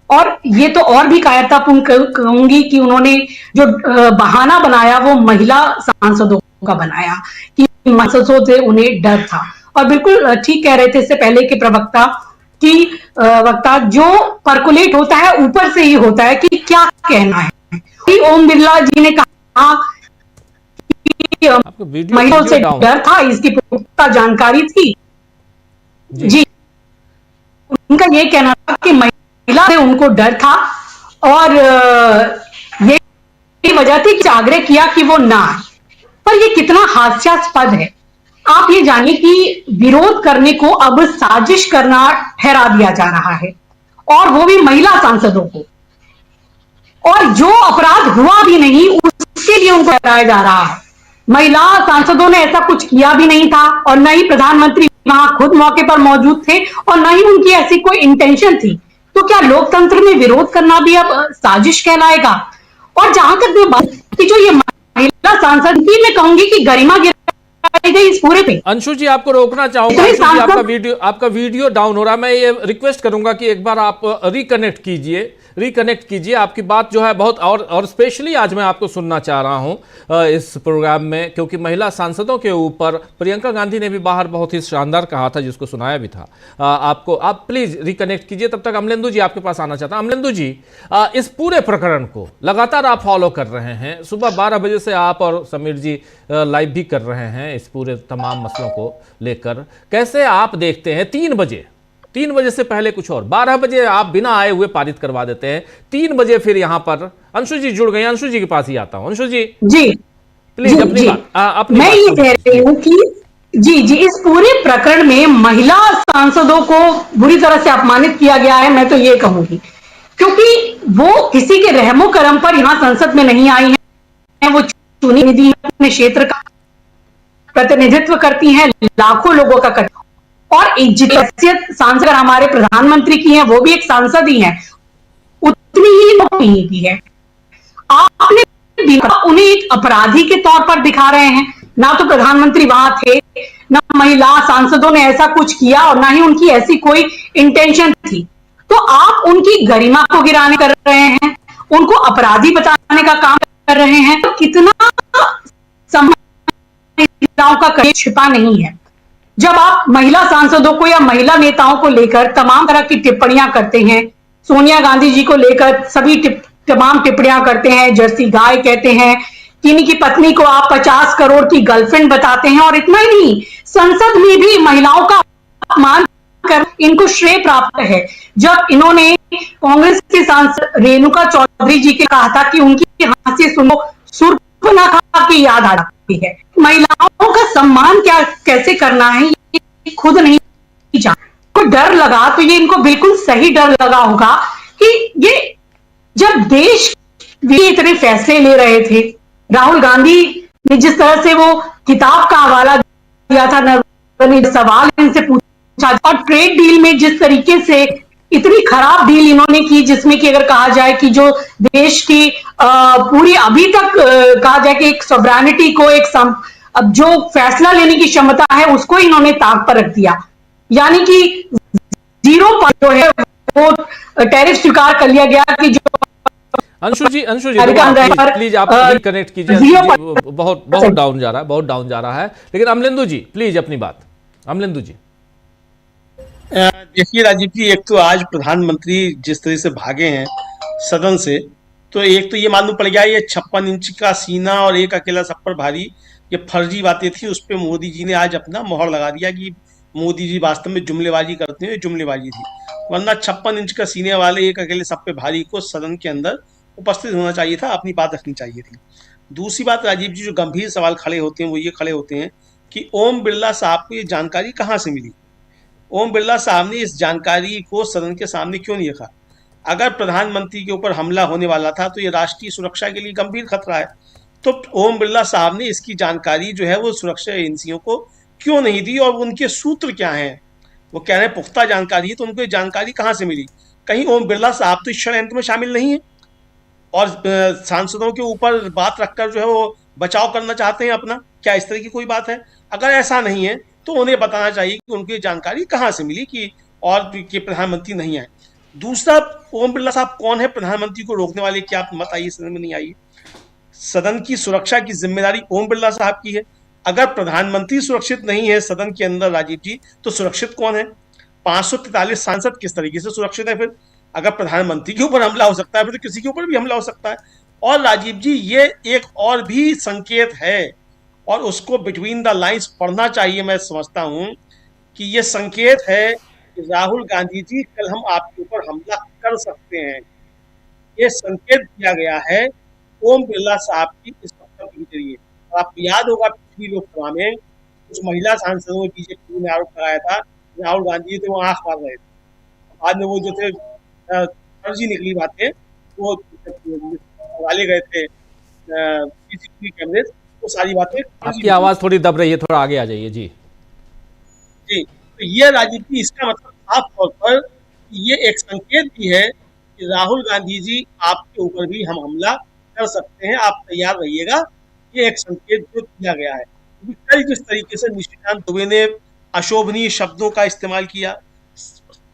Speaker 10: और ये तो और भी कायरतापूर्ण कहूंगी कि उन्होंने जो बहाना बनाया वो महिला सांसदों का बनाया कि सांसदों से उन्हें डर था। और बिल्कुल ठीक कह रहे थे इससे पहले के प्रवक्ता कि वक्ता, जो परकुलेट होता है ऊपर से ही होता है कि क्या कहना है। ओम बिरला जी ने कहा कि
Speaker 1: आपको
Speaker 10: महिलाओं से
Speaker 1: वीडियो
Speaker 10: डर था, इसकी पुख्ता जानकारी थी। जी, उनका ये कहना था कि महिला से उनको डर था और यही वजह थी कि आग्रह किया कि वो ना आए। पर ये कितना हास्यास्पद है। आप ये जानिए कि विरोध करने को अब साजिश करना ठहरा दिया जा रहा है, और वो भी महिला सांसदों को, और जो अपराध हुआ भी नहीं उसके लिए उनको ठहराया जा रहा है। महिला सांसदों ने ऐसा कुछ किया भी नहीं था, और न ही प्रधानमंत्री वहां खुद मौके पर मौजूद थे, और न ही उनकी ऐसी कोई इंटेंशन थी। तो क्या लोकतंत्र में विरोध करना भी अब साजिश कहलाएगा? और जहां तक मैं बात की, जो ये महिला सांसद की, मैं कहूंगी कि गरिमा गिराई गई इस पूरे पे।
Speaker 1: अंशु जी, आपको रोकना चाहूंगा। अंशु जी, आपका वीडियो डाउन हो रहा है। मैं ये रिक्वेस्ट करूंगा कि एक बार आप रिकनेक्ट कीजिए। आपकी बात जो है बहुत, और स्पेशली आज मैं आपको सुनना चाह रहा हूं इस प्रोग्राम में, क्योंकि महिला सांसदों के ऊपर प्रियंका गांधी ने भी बाहर बहुत ही शानदार कहा था, जिसको सुनाया भी था। आप प्लीज रिकनेक्ट कीजिए। तब तक अमलेंदु जी आपके पास आना चाहता हूं। अमलेंदु जी, इस पूरे प्रकरण को लगातार आप फॉलो कर रहे हैं। सुबह 12 बजे से आप और समीर जी लाइव भी कर रहे हैं इस पूरे तमाम मसलों को लेकर। कैसे आप देखते हैं 3 बजे से पहले कुछ और, 12 बजे आप बिना आए हुए पारित करवा देते हैं, 3 बजे फिर यहां पर अंशु जी जुड़ गए। अंशु जी के पास ही आता हूं। अंशु जी प्लीज अपनी बात।
Speaker 10: मैं ये कह रही हूं कि जी इस पूरे प्रकरण में महिला सांसदों को बुरी तरह से अपमानित किया गया है, मैं तो ये कहूंगी, क्योंकि वो किसी के रहमो करम पर यहां संसद में नहीं आई हैं। वो चुनी निधि अपने क्षेत्र का प्रतिनिधित्व करती हैं, लाखों लोगों का करती, और एक जितनी सांसद हमारे प्रधानमंत्री की है, वो भी एक सांसद ही है, उतनी ही नहीं की है। आपने उन्हें एक अपराधी के तौर पर दिखा रहे हैं। ना तो प्रधानमंत्री वहां थे, ना महिला सांसदों ने ऐसा कुछ किया, और ना ही उनकी ऐसी कोई इंटेंशन थी। तो आप उनकी गरिमा को गिराने कर रहे हैं, उनको अपराधी बताने का काम कर रहे हैं। तो कितना महिलाओं का कहीं छिपा नहीं है। जब आप महिला सांसदों को या महिला नेताओं को लेकर तमाम तरह की टिप्पणियां करते हैं, सोनिया गांधी जी को लेकर सभी तमाम टिप्पणियां करते हैं, जर्सी गाय कहते हैं, किन्हीं की पत्नी को आप 50 करोड़ की गर्लफ्रेंड बताते हैं, और इतना ही नहीं, संसद में भी महिलाओं का अपमान कर इनको श्रेय प्राप्त है। जब इन्होंने कांग्रेस की सांसद रेणुका चौधरी जी के कहा था कि उनकी हंसी सुनो सूर्पनखा की याद आ जाती है। महिलाओं का सम्मान क्या कैसे करना है ये खुद नहीं जानते। डर लगा तो ये इनको बिल्कुल सही डर लगा होगा कि ये जब देश इतने फैसले ले रहे थे, राहुल गांधी ने जिस तरह से वो किताब का हवाला दिया था, सवाल इनसे पूछा, और ट्रेड डील में जिस तरीके से इतनी खराब डील इन्होंने की, जिसमें कि अगर कहा जाए कि जो देश की पूरी अभी तक कहा जाए कि एक सॉवरेनिटी को, एक अब जो फैसला लेने की क्षमता है उसको इन्होंने ताक पर रख दिया। यानी कि 0 पर जो है वो टैरिफ स्वीकार कर लिया गया कि जो
Speaker 1: अंशु जी प्लीज आप रिकनेक्ट कीजिए। बहुत डाउन जा रहा है, लेकिन अमलेंदु जी प्लीज अपनी बात। अमलेंदु जी,
Speaker 11: देखिए राजीव जी, एक तो आज प्रधानमंत्री जिस तरह से भागे हैं सदन से, तो एक तो ये मालूम पड़ गया ये 56 इंच का सीना और एक अकेला सब पर भारी, ये फर्जी बातें थी। उस पर मोदी जी ने आज अपना मोहर लगा दिया कि मोदी जी वास्तव में जुमलेबाजी करते हैं, जुमलेबाजी थी। वरना 56 इंच का सीने वाले एक अकेले सब पे भारी को सदन के अंदर उपस्थित होना चाहिए था, अपनी बात रखनी चाहिए थी। दूसरी बात राजीव जी, जो गंभीर सवाल खड़े होते हैं वो ये खड़े होते हैं कि ओम बिरला साहब को ये जानकारी कहाँ से मिली? ओम बिरला साहब ने इस जानकारी को सदन के सामने क्यों नहीं रखा? अगर प्रधानमंत्री के ऊपर हमला होने वाला था तो ये राष्ट्रीय सुरक्षा के लिए गंभीर खतरा है, तो ओम बिरला साहब ने इसकी जानकारी जो है वो सुरक्षा एजेंसियों को क्यों नहीं दी, और उनके सूत्र क्या हैं? वो कह रहे हैं पुख्ता जानकारी है, तो उनको जानकारी कहाँ से मिली? कहीं ओम बिरला साहब तो इस षड्यंत्र में शामिल नहीं है और सांसदों के ऊपर बात रखकर जो है वो बचाव करना चाहते हैं अपना? क्या इस तरह की कोई बात है? अगर ऐसा नहीं है तो उन्हें बताना चाहिए कि उनको ये जानकारी कहाँ से मिली कि और कि प्रधानमंत्री नहीं आए। दूसरा, ओम बिरला साहब कौन है प्रधानमंत्री को रोकने वाले? क्या आप मत आइए, सदन में नहीं आइए। सदन की सुरक्षा की जिम्मेदारी ओम बिरला साहब की है। अगर प्रधानमंत्री सुरक्षित नहीं है सदन के अंदर राजीव जी, तो सुरक्षित कौन है? 543 सांसद किस तरीके से सुरक्षित है? फिर अगर प्रधानमंत्री के ऊपर हमला हो सकता है, फिर तो किसी के ऊपर भी हमला हो सकता है। और राजीव जी, ये एक और भी संकेत है, और उसको बिटवीन द लाइंस पढ़ना चाहिए। मैं समझता हूं कि ये संकेत है कि राहुल गांधी जी कल हम आपके ऊपर हमला कर सकते हैं। ये संकेत दिया गया है ओम बिरला साहब की इस वक्तव्य के जरिए। आपको याद होगा पिछली लोकसभा में कुछ महिला सांसदों ने बीजेपी ने आरोप लगाया था राहुल गांधी तो वो आंख मार रहे थे। बाद में वो जो थे फर्जी निकली बातें, वो वाले गए थे सीसीटीवी कैमरे, वो सारी बातें।
Speaker 1: आपकी आवाज थोड़ी दब रही है, थोड़ा आगे आ जाइए जी।
Speaker 11: जी, तो ये राजनीति, इसका मतलब साफ तौर पर ये एक संकेत भी है कि राहुल गांधी जी आपके ऊपर भी हम हमला कर सकते हैं, आप तैयार रहिएगा। ये एक संकेत जो दिया गया है। कल जिस तरीके से निशिकांत दुबे ने अशोभनीय शब्दों का इस्तेमाल किया,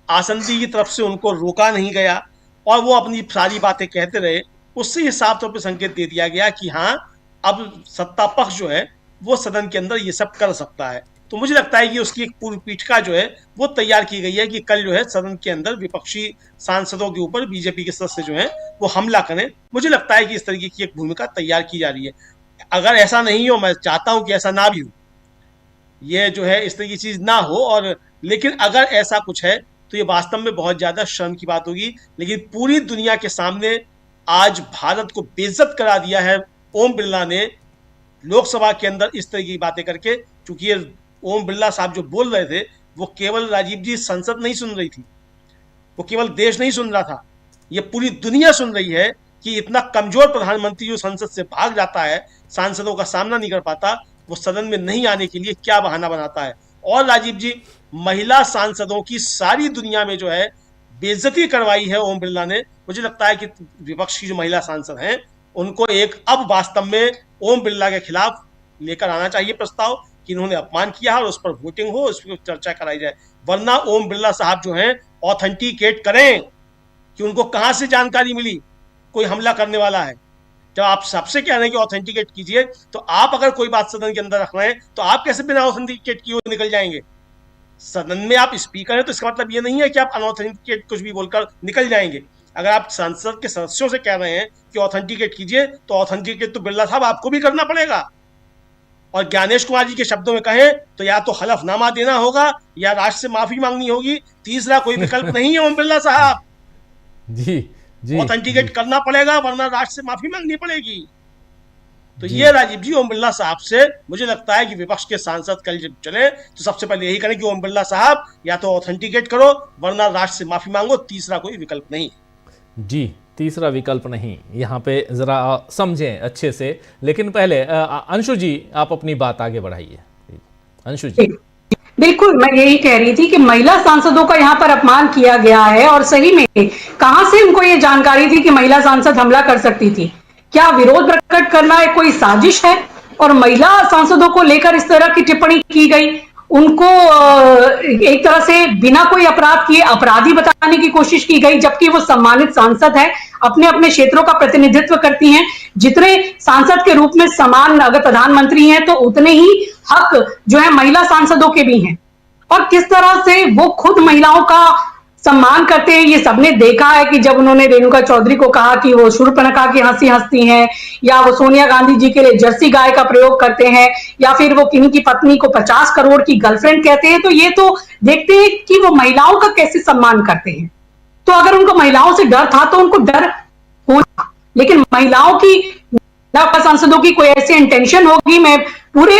Speaker 11: आसंदी की तरफ से उनको रोका नहीं गया और वो अपनी सारी बातें कहते रहे, उससे ये साफ तौर पर संकेत दे दिया गया कि हाँ, अब सत्ता पक्ष जो है वो सदन के अंदर ये सब कर सकता है। तो मुझे लगता है कि उसकी एक पूर्व पीठिका जो है वो तैयार की गई है कि कल जो है सदन के अंदर विपक्षी सांसदों के ऊपर बीजेपी के सदस्य जो हैं वो हमला करें। मुझे लगता है कि इस तरीके की एक भूमिका तैयार की जा रही है। अगर ऐसा नहीं हो, मैं चाहता हूं कि ऐसा ना भी हो, ये जो है इस तरह की चीज ना हो, और लेकिन अगर ऐसा कुछ है तो ये वास्तव में बहुत ज्यादा शर्म की बात होगी। लेकिन पूरी दुनिया के सामने आज भारत को बेइज्जत करा दिया है ओम बिरला ने लोकसभा के अंदर इस तरह की बातें करके। चूंकि ये ओम बिरला साहब जो बोल रहे थे वो केवल राजीव जी संसद नहीं सुन रही थी, वो केवल देश नहीं सुन रहा था, ये पूरी दुनिया सुन रही है कि इतना कमजोर प्रधानमंत्री जो संसद से भाग जाता है, सांसदों का सामना नहीं कर पाता, वो सदन में नहीं आने के लिए क्या बहाना बनाता है। और राजीव जी, महिला सांसदों की सारी दुनिया में जो है बेइज्जती करवाई है ओम बिरला ने। मुझे लगता है कि विपक्ष की जो महिला सांसद हैं उनको एक अब वास्तव में ओम बिरला के खिलाफ लेकर आना चाहिए प्रस्ताव कि इन्होंने अपमान किया है और उस पर वोटिंग हो, उस पर चर्चा कराई जाए। वरना ओम बिरला साहब जो हैं ऑथेंटिकेट करें कि उनको कहां से जानकारी मिली कोई हमला करने वाला है। जब आप सबसे कह रहे हैं कि ऑथेंटिकेट कीजिए, तो आप अगर कोई बात सदन के अंदर रख रहे हैं तो आप कैसे बिना ऑथेंटिकेट किए हुए निकल जाएंगे? सदन में आप स्पीकर हैं तो इसका मतलब ये नहीं है कि आप अनऑथेंटिकेट कुछ भी बोलकर निकल जाएंगे। अगर आप संसद के सदस्यों से कह रहे हैं कि ऑथेंटिकेट कीजिए, तो ऑथेंटिकेट तो बिरला साहब आपको भी करना पड़ेगा। और ज्ञानेश कुमार जी के शब्दों में कहें तो या तो हलफनामा देना होगा या राष्ट्र से माफी मांगनी होगी, तीसरा कोई विकल्प नहीं है ओम बिरला साहब।
Speaker 1: जी जी,
Speaker 11: ऑथेंटिकेट करना पड़ेगा, वरना राष्ट्र से माफी मांगनी पड़ेगी। तो ये राजीव जी ओम बिरला साहब से मुझे लगता है कि विपक्ष के सांसद कल जब चले तो सबसे पहले यही करें कि ओम बिरला साहब या तो ऑथेंटिकेट करो, वरना राष्ट्र से माफी मांगो, तीसरा कोई विकल्प नहीं।
Speaker 1: जी, तीसरा विकल्प नहीं, यहाँ पे जरा समझें अच्छे से। लेकिन पहले अंशु जी आप अपनी बात आगे बढ़ाइए। अंशु जी।
Speaker 10: बिल्कुल, मैं यही कह रही थी कि महिला सांसदों का यहाँ पर अपमान किया गया है, और सही में कहां से उनको ये जानकारी थी कि महिला सांसद हमला कर सकती थी? क्या विरोध प्रकट करना है कोई साजिश है? और महिला सांसदों को लेकर इस तरह की टिप्पणी की गई, उनको एक तरह से बिना कोई अपराध किए अपराधी बताने की कोशिश की गई, जबकि वो सम्मानित सांसद है, अपने अपने क्षेत्रों का प्रतिनिधित्व करती हैं। जितने सांसद के रूप में समान अगर प्रधानमंत्री हैं तो उतने ही हक जो है महिला सांसदों के भी हैं। और किस तरह से वो खुद महिलाओं का सम्मान करते हैं, ये सबने देखा है कि जब उन्होंने रेणुका चौधरी को कहा कि वो शूर्पणखा की हंसी हंसती हैं, या वो सोनिया गांधी जी के लिए जर्सी गाय का प्रयोग करते हैं, या फिर वो किन्हीं की पत्नी को 50 करोड़ की गर्लफ्रेंड कहते हैं, तो ये तो देखते हैं कि वो महिलाओं का कैसे सम्मान करते हैं। तो अगर उनको महिलाओं से डर था तो उनको डर होना, लेकिन महिलाओं की सांसदों की कोई ऐसी इंटेंशन होगी, मैं पूरे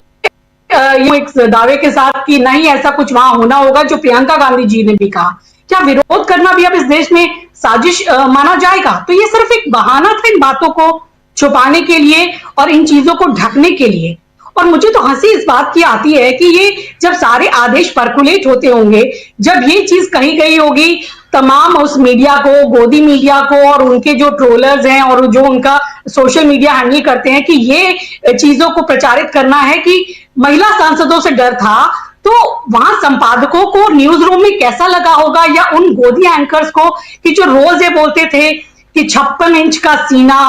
Speaker 10: एक दावे के साथ कि नहीं ऐसा कुछ वहां होना होगा जो प्रियंका गांधी जी ने भी कहा। क्या विरोध करना भी अब इस देश में साजिश माना जाएगा? तो ये सिर्फ एक बहाना था इन बातों को छुपाने के लिए और इन चीजों को ढकने के लिए। और मुझे तो हंसी इस बात की आती है कि ये जब सारे आदेश पर्कुलेट होते होंगे, जब ये चीज कही गई होगी तमाम उस मीडिया को, गोदी मीडिया को, और उनके जो ट्रोलर्स हैं और जो उनका सोशल मीडिया हैंडल करते हैं, कि ये चीजों को प्रचारित करना है कि महिला सांसदों से डर था, तो वहां संपादकों को न्यूज रूम में कैसा लगा होगा, या उन गोदी एंकर्स को कि जो रोज ये बोलते थे कि 56 इंच का सीना,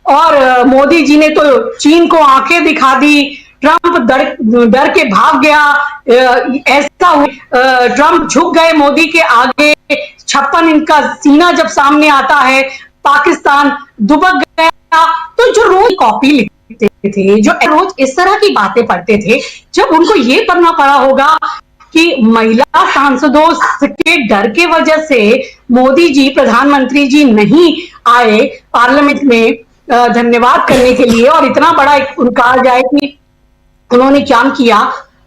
Speaker 10: और मोदी जी ने तो चीन को आंखें दिखा दी, ट्रंप डर के भाग गया, ऐसा ट्रंप झुक गए मोदी के आगे, 56 इंच का सीना जब सामने आता है, पाकिस्तान दुबक गया। तो जो रोज कॉपी लिखते थे, जो रोज इस तरह की बातें पढ़ते थे, जब उनको ये पढ़ना पड़ा होगा कि महिला सांसदों के डर के वजह से मोदी जी, प्रधानमंत्री जी नहीं आए पार्लियामेंट में धन्यवाद करने के लिए, और इतना बड़ा उनका जाए कि उन्होंने क्या किया,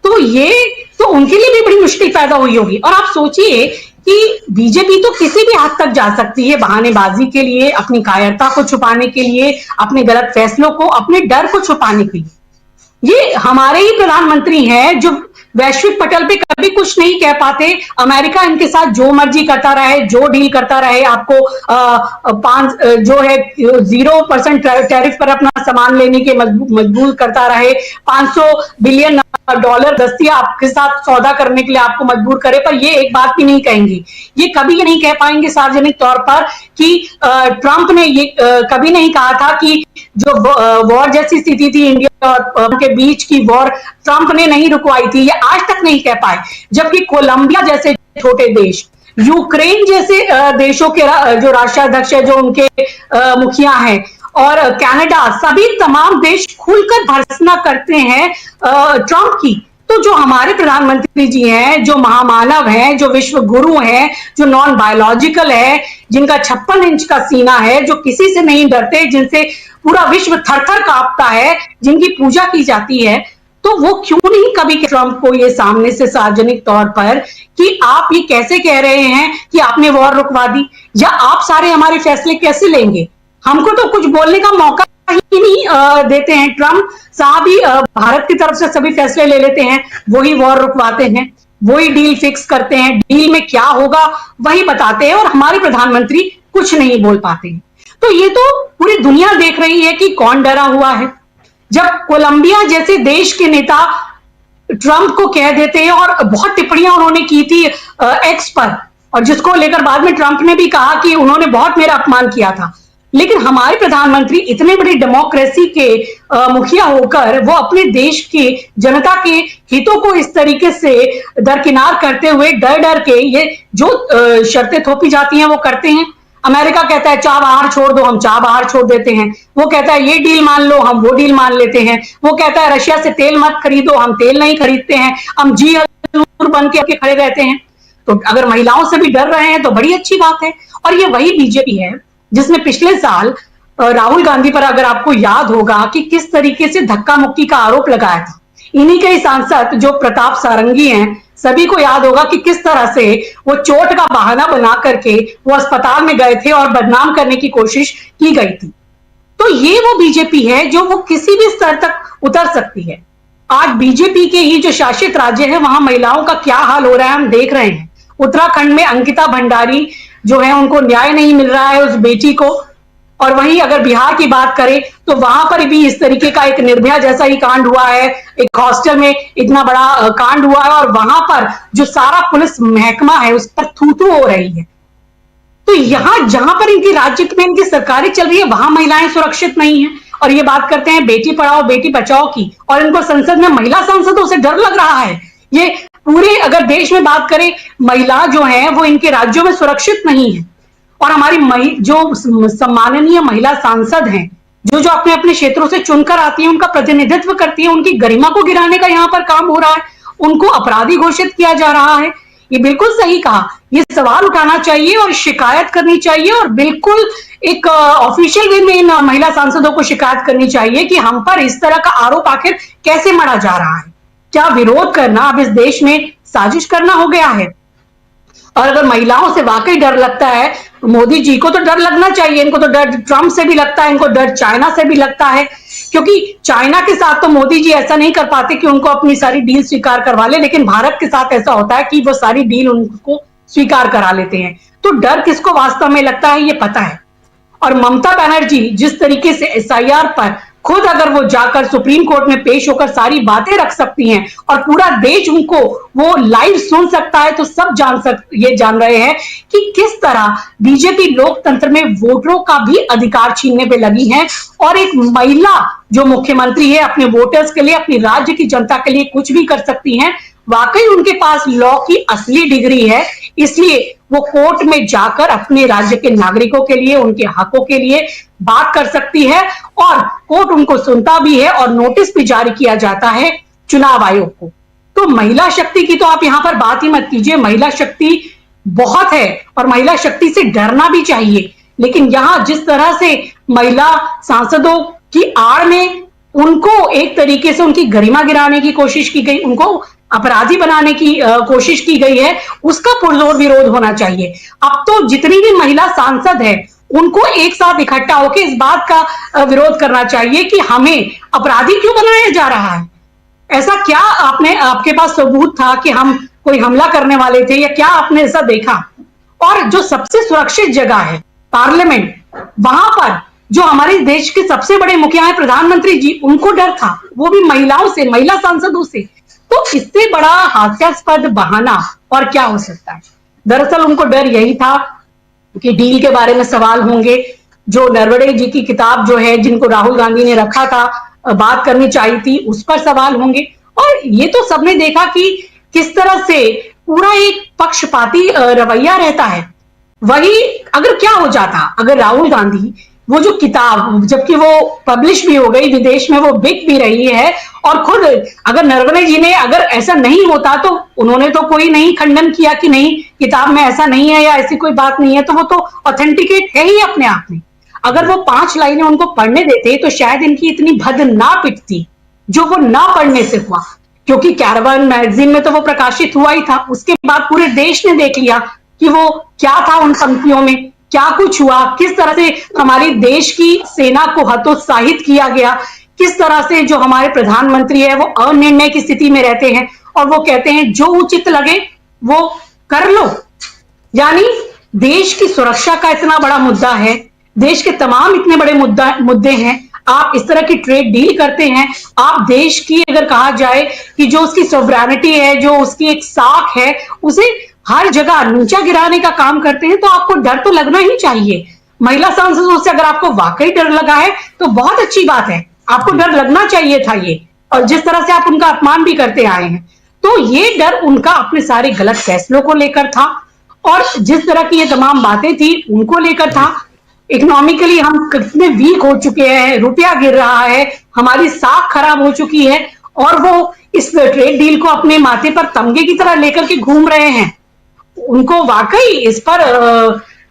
Speaker 10: तो ये तो उनके लिए भी बड़ी मुश्किल पैदा हुई होगी। और आप सोचिए कि बीजेपी तो किसी भी हद तक जा सकती है बहानेबाजी के लिए, अपनी कायरता को छुपाने के लिए, अपने गलत फैसलों को, अपने डर को छुपाने के लिए। ये हमारे ही प्रधानमंत्री हैं जो वैश्विक पटल पे कभी कुछ नहीं कह पाते। अमेरिका इनके साथ जो मर्जी करता रहे, जो डील करता रहे, आपको 0% टैरिफ पर अपना सामान लेने के मजबूर करता रहे, $500 बिलियन दस्तिया आपके साथ सौदा करने के लिए आपको मजबूर करे, पर ये एक बात भी नहीं कहेंगे। ये कभी ये नहीं कह पाएंगे सार्वजनिक तौर पर कि ट्रंप ने ये कभी नहीं कहा था कि जो वॉर जैसी स्थिति थी इंडिया और के बीच की वॉर ट्रंप ने नहीं रुकवाई थी, ये आज तक नहीं कह पाए। जबकि कोलंबिया जैसे छोटे देश, यूक्रेन जैसे देशों के जो राष्ट्राध्यक्ष है, जो उनके मुखिया हैं, और कनाडा, सभी तमाम देश खुलकर भर्त्सना करते हैं ट्रंप की। तो जो हमारे प्रधानमंत्री जी हैं, जो महामानव हैं, जो विश्व गुरु हैं, जो नॉन बायोलॉजिकल है, जिनका 56 इंच का सीना है, जो किसी से नहीं डरते, जिनसे पूरा विश्व थर-थर कांपता है, जिनकी पूजा की जाती है, तो वो क्यों नहीं कभी ट्रंप को ये सामने से सार्वजनिक तौर पर कि आप ये कैसे कह रहे हैं कि आपने वॉर रुकवा दी, या आप सारे हमारे फैसले कैसे लेंगे? हमको तो कुछ बोलने का मौका ही नहीं देते हैं। ट्रंप साहब ही भारत की तरफ से सभी फैसले ले लेते हैं, वही वॉर रुकवाते हैं, वही डील फिक्स करते हैं, डील में क्या होगा वही बताते हैं, और हमारे प्रधानमंत्री कुछ नहीं बोल पाते हैं। तो ये तो पूरी दुनिया देख रही है कि कौन डरा हुआ है। जब कोलंबिया जैसे देश के नेता ट्रंप को कह देते हैं, और बहुत टिप्पणियां उन्होंने की थी एक्स पर, और जिसको लेकर बाद में ट्रंप ने भी कहा कि उन्होंने बहुत मेरा अपमान किया था, लेकिन हमारे प्रधानमंत्री इतने बड़ी डेमोक्रेसी के मुखिया होकर वो अपने देश की जनता के हितों को इस तरीके से दरकिनार करते हुए डर डर के ये जो शर्तें थोपी जाती हैं वो करते हैं। अमेरिका कहता है चाह बाहर छोड़ दो, हम चाह बाहर छोड़ देते हैं। वो कहता है ये डील मान लो, हम वो डील मान लेते हैं। वो कहता है रशिया से तेल मत खरीदो, हम तेल नहीं खरीदते हैं। हम जी हजूर बन के खड़े रहते हैं। तो अगर महिलाओं से भी डर रहे हैं तो बड़ी अच्छी बात है। और ये वही बीजेपी है जिसने पिछले साल राहुल गांधी पर, अगर आपको याद होगा, कि किस तरीके से धक्का मुक्की का आरोप लगाया था। इन्हीं के सांसद जो प्रताप सारंगी हैं, सभी को याद होगा कि किस तरह से वो चोट का बहाना बना करके वो अस्पताल में गए थे और बदनाम करने की कोशिश की गई थी। तो ये वो बीजेपी है जो वो किसी भी स्तर तक उतर सकती है। आज बीजेपी के ही जो शासित राज्य है वहां महिलाओं का क्या हाल हो रहा है हम देख रहे हैं। उत्तराखंड में अंकिता भंडारी जो है उनको न्याय नहीं मिल रहा है उस बेटी को, और वहीं अगर बिहार की बात करें तो वहां पर भी इस तरीके का एक निर्भया जैसा ही कांड हुआ है। एक हॉस्टल में इतना बड़ा कांड हुआ है और वहां पर जो सारा पुलिस महकमा है उस पर थू-थू हो रही है। तो यहां जहां पर इनकी राज्य में इनकी सरकारें चल रही है वहां महिलाएं सुरक्षित नहीं है। और ये बात करते हैं बेटी पढ़ाओ बेटी बचाओ की, और इनको संसद में महिला सांसदों से डर लग रहा है। ये पूरे अगर देश में बात करें, महिला जो है वो इनके राज्यों में सुरक्षित नहीं है। और हमारी जो सम्माननीय महिला सांसद हैं, जो अपने अपने क्षेत्रों से चुनकर आती है, उनका प्रतिनिधित्व करती है, उनकी गरिमा को गिराने का यहाँ पर काम हो रहा है, उनको अपराधी घोषित किया जा रहा है। ये बिल्कुल सही कहा, ये सवाल उठाना चाहिए और शिकायत करनी चाहिए, और बिल्कुल एक ऑफिशियल वे में इन महिला सांसदों को शिकायत करनी चाहिए कि हम पर इस तरह का आरोप आखिर कैसे मढ़ा जा रहा है। क्या विरोध करना अब इस देश में साजिश करना हो गया है? और अगर महिलाओं से वाकई डर लगता है, मोदी जी को तो डर लगना चाहिए, इनको तो डर ट्रंप से भी लगता है, इनको डर चाइना से भी लगता है, क्योंकि चाइना के साथ तो मोदी जी ऐसा नहीं कर पाते कि उनको अपनी सारी डील स्वीकार करवा ले, लेकिन भारत के साथ ऐसा होता है कि वो सारी डील उनको स्वीकार करा लेते हैं। तो डर किसको वास्तव में लगता है ये पता है। और ममता बनर्जी जिस तरीके से SIR पर खुद अगर वो जाकर सुप्रीम कोर्ट में पेश होकर सारी बातें रख सकती हैं और पूरा देश उनको वो लाइव सुन सकता है, तो सब ये जान रहे हैं कि किस तरह बीजेपी लोकतंत्र में वोटरों का भी अधिकार छीनने पे लगी है। और एक महिला जो मुख्यमंत्री है अपने वोटर्स के लिए, अपनी राज्य की जनता के लिए कुछ भी कर सकती हैं। वाकई उनके पास लॉ की असली डिग्री है, इसलिए वो कोर्ट में जाकर अपने राज्य के नागरिकों के लिए, उनके हकों के लिए बात कर सकती है और कोर्ट उनको सुनता भी है और नोटिस भी जारी किया जाता है चुनाव आयोग को। तो महिला शक्ति की तो आप यहां पर बात ही मत कीजिए, महिला शक्ति बहुत है और महिला शक्ति से डरना भी चाहिए। लेकिन यहां जिस तरह से महिला सांसदों की आड़ में उनको एक तरीके से उनकी गरिमा गिराने की कोशिश की गई, उनको अपराधी बनाने की कोशिश की गई है, उसका पुरजोर विरोध होना चाहिए। अब तो जितनी भी महिला सांसद है उनको एक साथ इकट्ठा होकर इस बात का विरोध करना चाहिए कि हमें अपराधी क्यों बनाया जा रहा है। ऐसा क्या आपके पास सबूत था कि हम कोई हमला करने वाले थे, या क्या आपने ऐसा देखा? और जो सबसे सुरक्षित जगह है पार्लियामेंट, वहां पर जो हमारे देश के सबसे बड़े मुखिया हैं प्रधानमंत्री जी, उनको डर था, वो भी महिलाओं से, महिला सांसदों से। तो इससे बड़ा हास्यास्पद बहाना और क्या हो सकता है? दरअसल उनको डर यही था कि डील के बारे में सवाल होंगे, जो नरवणे जी की किताब जो है जिनको राहुल गांधी ने रखा था, बात करनी चाहिए थी, उस पर सवाल होंगे। और ये तो सबने देखा कि किस तरह से पूरा एक पक्षपाती रवैया रहता है। वही अगर क्या हो जाता, अगर राहुल गांधी वो जो किताब, जबकि वो पब्लिश भी हो गई, विदेश में वो बिक भी रही है, और खुद अगर नरवणे जी ने अगर ऐसा नहीं होता तो उन्होंने तो कोई नहीं खंडन किया कि नहीं किताब में ऐसा नहीं है या ऐसी कोई बात नहीं है, तो वो तो ऑथेंटिकेट है ही अपने आप में। अगर वो 5 लाइनें उनको पढ़ने देते तो शायद इनकी इतनी भद ना पिटती जो वो ना पढ़ने से हुआ, क्योंकि कैरावान मैगजीन में तो वो प्रकाशित हुआ ही था। उसके बाद पूरे देश ने देख लिया कि वो क्या था, उन पंक्तियों में क्या कुछ हुआ, किस तरह से हमारी देश की सेना को हतोत्साहित किया गया, किस तरह से जो हमारे प्रधानमंत्री है वो अनिर्णय की स्थिति में रहते हैं और वो कहते हैं जो उचित लगे वो कर लो। यानी देश की सुरक्षा का इतना बड़ा मुद्दा है, देश के तमाम इतने बड़े मुद्दे हैं, आप इस तरह की ट्रेड डील करते हैं, आप देश की अगर कहा जाए कि जो उसकी सोवरेनिटी है, जो उसकी एक साख है, उसे हर जगह नीचा गिराने का काम करते हैं, तो आपको डर तो लगना ही चाहिए। महिला सांसदों से अगर आपको वाकई डर लगा है तो बहुत अच्छी बात है, आपको डर लगना चाहिए था ये, और जिस तरह से आप उनका अपमान भी करते आए हैं, तो ये डर उनका अपने सारे गलत फैसलों को लेकर था और जिस तरह की ये तमाम बातें थी उनको लेकर था। इकोनॉमिकली हम कितने वीक हो चुके हैं, रुपया गिर रहा है, हमारी साख खराब हो चुकी है, और वो इस ट्रेड डील को अपने माथे पर तमगे की तरह लेकर के घूम रहे हैं। उनको वाकई इस पर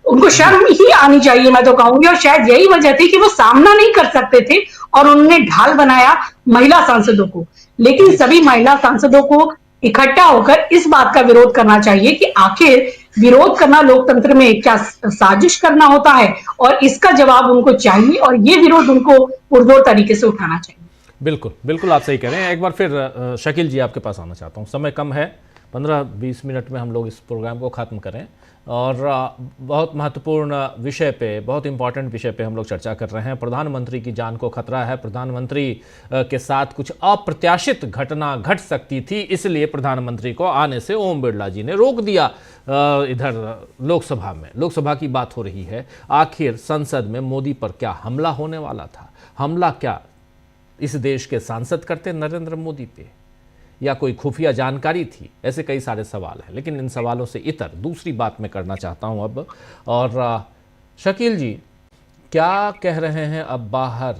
Speaker 10: उनको शर्म ही आनी चाहिए, मैं तो कहूंगी। और शायद यही वजह थी कि वो सामना नहीं कर सकते थे और उन्होंने ढाल बनाया महिला सांसदों को। लेकिन सभी महिला सांसदों को इकट्ठा होकर इस बात का विरोध करना चाहिए कि आखिर विरोध करना लोकतंत्र में क्या साजिश करना होता है, और इसका जवाब उनको चाहिए और ये विरोध उनको पुरजोर तरीके से उठाना चाहिए।
Speaker 1: बिल्कुल बिल्कुल, आप सही कह रहे हैं। एक बार फिर शकील जी आपके पास आना चाहता हूँ, समय कम है, 15-20 मिनट में हम लोग इस प्रोग्राम को ख़त्म करें, और बहुत महत्वपूर्ण विषय पे, बहुत इंपॉर्टेंट विषय पे हम लोग चर्चा कर रहे हैं। प्रधानमंत्री की जान को खतरा है, प्रधानमंत्री के साथ कुछ अप्रत्याशित घटना घट सकती थी, इसलिए प्रधानमंत्री को आने से ओम बिरला जी ने रोक दिया। इधर लोकसभा में, लोकसभा की बात हो रही है, आखिर संसद में मोदी पर क्या हमला होने वाला था? हमला क्या इस देश के सांसद करते नरेंद्र मोदी पे, या कोई खुफिया जानकारी थी? ऐसे कई सारे सवाल हैं, लेकिन इन सवालों से इतर दूसरी बात मैं करना चाहता हूं अब। और शकील जी क्या कह रहे हैं अब बाहर?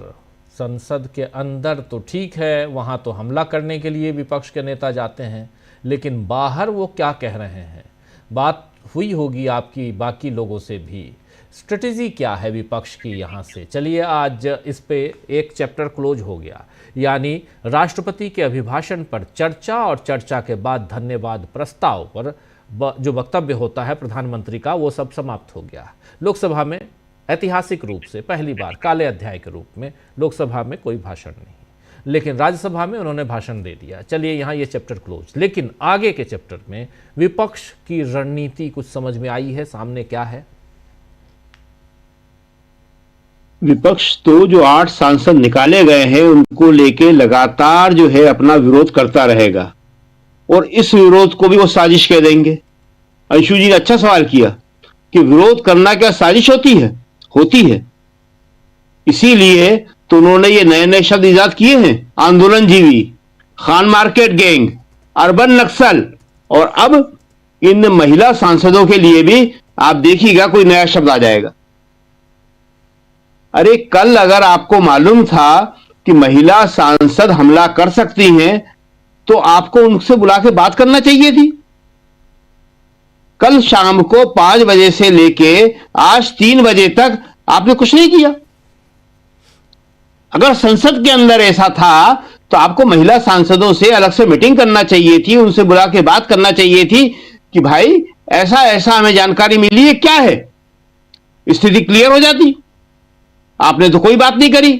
Speaker 1: संसद के अंदर तो ठीक है, वहां तो हमला करने के लिए विपक्ष के नेता जाते हैं, लेकिन बाहर वो क्या कह रहे हैं? बात हुई होगी आपकी बाकी लोगों से भी, स्ट्रेटेजी क्या है विपक्ष की यहाँ से? चलिए, आज इस पे एक चैप्टर क्लोज हो गया, यानी राष्ट्रपति के अभिभाषण पर चर्चा, और चर्चा के बाद धन्यवाद प्रस्ताव पर जो वक्तव्य होता है प्रधानमंत्री का, वो सब समाप्त हो गया। लोकसभा में ऐतिहासिक रूप से पहली बार काले अध्याय के रूप में लोकसभा में कोई भाषण नहीं, लेकिन राज्यसभा में उन्होंने भाषण दे दिया। चलिए, यहाँ ये चैप्टर क्लोज, लेकिन आगे के चैप्टर में विपक्ष की रणनीति कुछ समझ में आई है? सामने क्या है?
Speaker 7: विपक्ष तो जो 8 सांसद निकाले गए हैं उनको लेके लगातार जो है अपना विरोध करता रहेगा, और इस विरोध को भी वो साजिश कह देंगे। अंशु जी ने अच्छा सवाल किया कि विरोध करना क्या साजिश होती है? होती है। इसीलिए तो उन्होंने ये नए नए शब्द इजाद किए हैं, आंदोलनजीवी, खान मार्केट गैंग, अर्बन नक्सल, और अब इन महिला सांसदों के लिए भी आप देखिएगा कोई नया शब्द आ जाएगा। अरे कल अगर आपको मालूम था कि महिला सांसद हमला कर सकती हैं तो आपको उनसे बुला के बात करना चाहिए थी। कल शाम को 5 बजे से लेके आज 3 बजे तक आपने कुछ नहीं किया। अगर संसद के अंदर ऐसा था तो आपको महिला सांसदों से अलग से मीटिंग करना चाहिए थी, उनसे बुला के बात करना चाहिए थी कि भाई ऐसा ऐसा हमें जानकारी मिली है, क्या है, स्थिति क्लियर हो जाती। आपने तो कोई बात नहीं करी,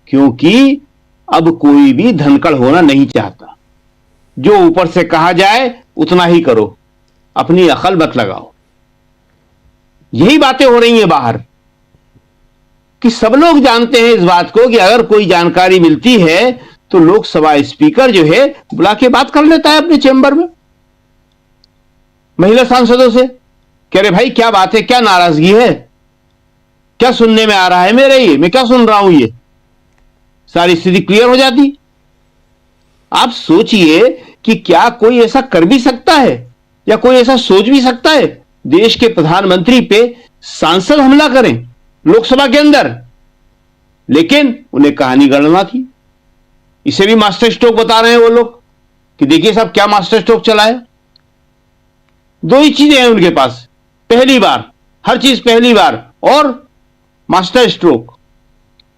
Speaker 7: क्योंकि अब कोई भी धनकड़ होना नहीं चाहता। जो ऊपर से कहा जाए उतना ही करो, अपनी अकल मत लगाओ। यही बातें हो रही हैं बाहर कि सब लोग जानते हैं इस बात को कि अगर कोई जानकारी मिलती है तो लोकसभा स्पीकर जो है बुला के बात कर लेता है अपने चैम्बर में महिला सांसदों से। कह रहे भाई क्या बात है, क्या नाराजगी है, क्या सुनने में आ रहा है मेरे, ये मैं क्या सुन रहा हूं, ये सारी स्थिति क्लियर हो जाती। आप सोचिए कि क्या कोई ऐसा कर भी सकता है या कोई ऐसा सोच भी सकता है देश के प्रधानमंत्री पे सांसद हमला करें लोकसभा के अंदर। लेकिन उन्हें कहानी गढ़ना थी। इसे भी मास्टर स्ट्रोक बता रहे हैं वो लोग कि देखिए साहब क्या मास्टर स्ट्रोक चला है। 2 ही चीजें हैं उनके पास, पहली बार, हर चीज पहली बार और मास्टर स्ट्रोक,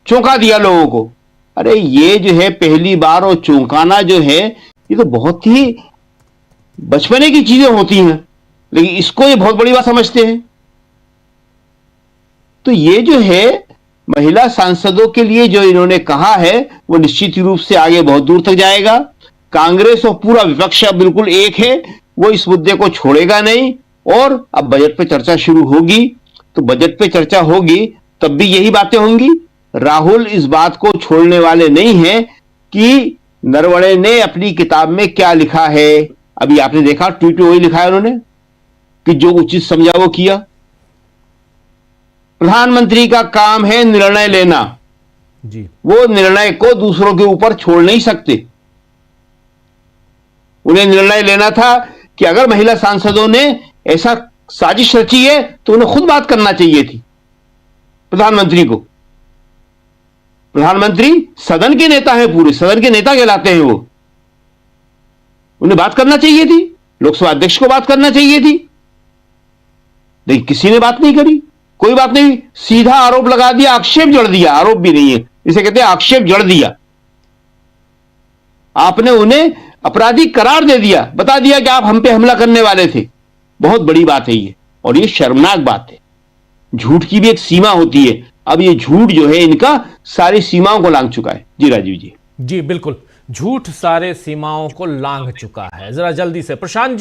Speaker 7: चौंका दिया लोगों को। अरे ये जो है पहली बार और चौंकाना जो है ये तो बहुत ही बचपने की चीजें होती हैं, लेकिन इसको ये बहुत बड़ी बात समझते हैं। तो ये जो है महिला सांसदों के लिए जो इन्होंने कहा है वो निश्चित रूप से आगे बहुत दूर तक जाएगा। कांग्रेस और पूरा विपक्ष अब बिल्कुल एक है, वो इस मुद्दे को छोड़ेगा नहीं। और अब बजट पे चर्चा शुरू होगी तो बजट पे चर्चा होगी तब भी यही बातें होंगी। राहुल इस बात को छोड़ने वाले नहीं हैं कि नरवणे ने अपनी किताब में क्या लिखा है। अभी आपने देखा ट्वीट में वही लिखा है उन्होंने कि जो उचित समझा वो किया। प्रधानमंत्री का काम है निर्णय लेना
Speaker 1: जी,
Speaker 7: वो निर्णय को दूसरों के ऊपर छोड़ नहीं सकते। उन्हें निर्णय लेना था कि अगर महिला सांसदों ने ऐसा साजिश रची है तो उन्हें खुद बात करना चाहिए थी प्रधानमंत्री को। प्रधानमंत्री सदन के नेता हैं, पूरे सदन के नेता कहलाते हैं वो। उन्हें बात करना चाहिए थी, लोकसभा अध्यक्ष को बात करना चाहिए थी, लेकिन किसी ने बात नहीं करी। कोई बात नहीं, सीधा आरोप लगा दिया, आक्षेप जड़ दिया। आरोप भी नहीं है, इसे कहते हैं आक्षेप जड़ दिया। आपने उन्हें अपराधी करार दे दिया, बता दिया कि आप हम पे हमला करने वाले थे। बहुत बड़ी बात है ये, और ये शर्मनाक बात है। झूठ की भी एक सीमा होती है। अब ये झूठ जो है इनका सारी सीमाओं को लांघ चुका है। जी राजीव जी।
Speaker 1: जी बिल्कुल, झूठ सारे सीमाओं को लांघ चुका है। जरा जल्दी से प्रशांत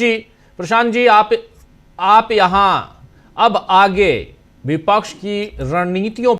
Speaker 1: जी आप यहां अब आगे विपक्ष की रणनीतियों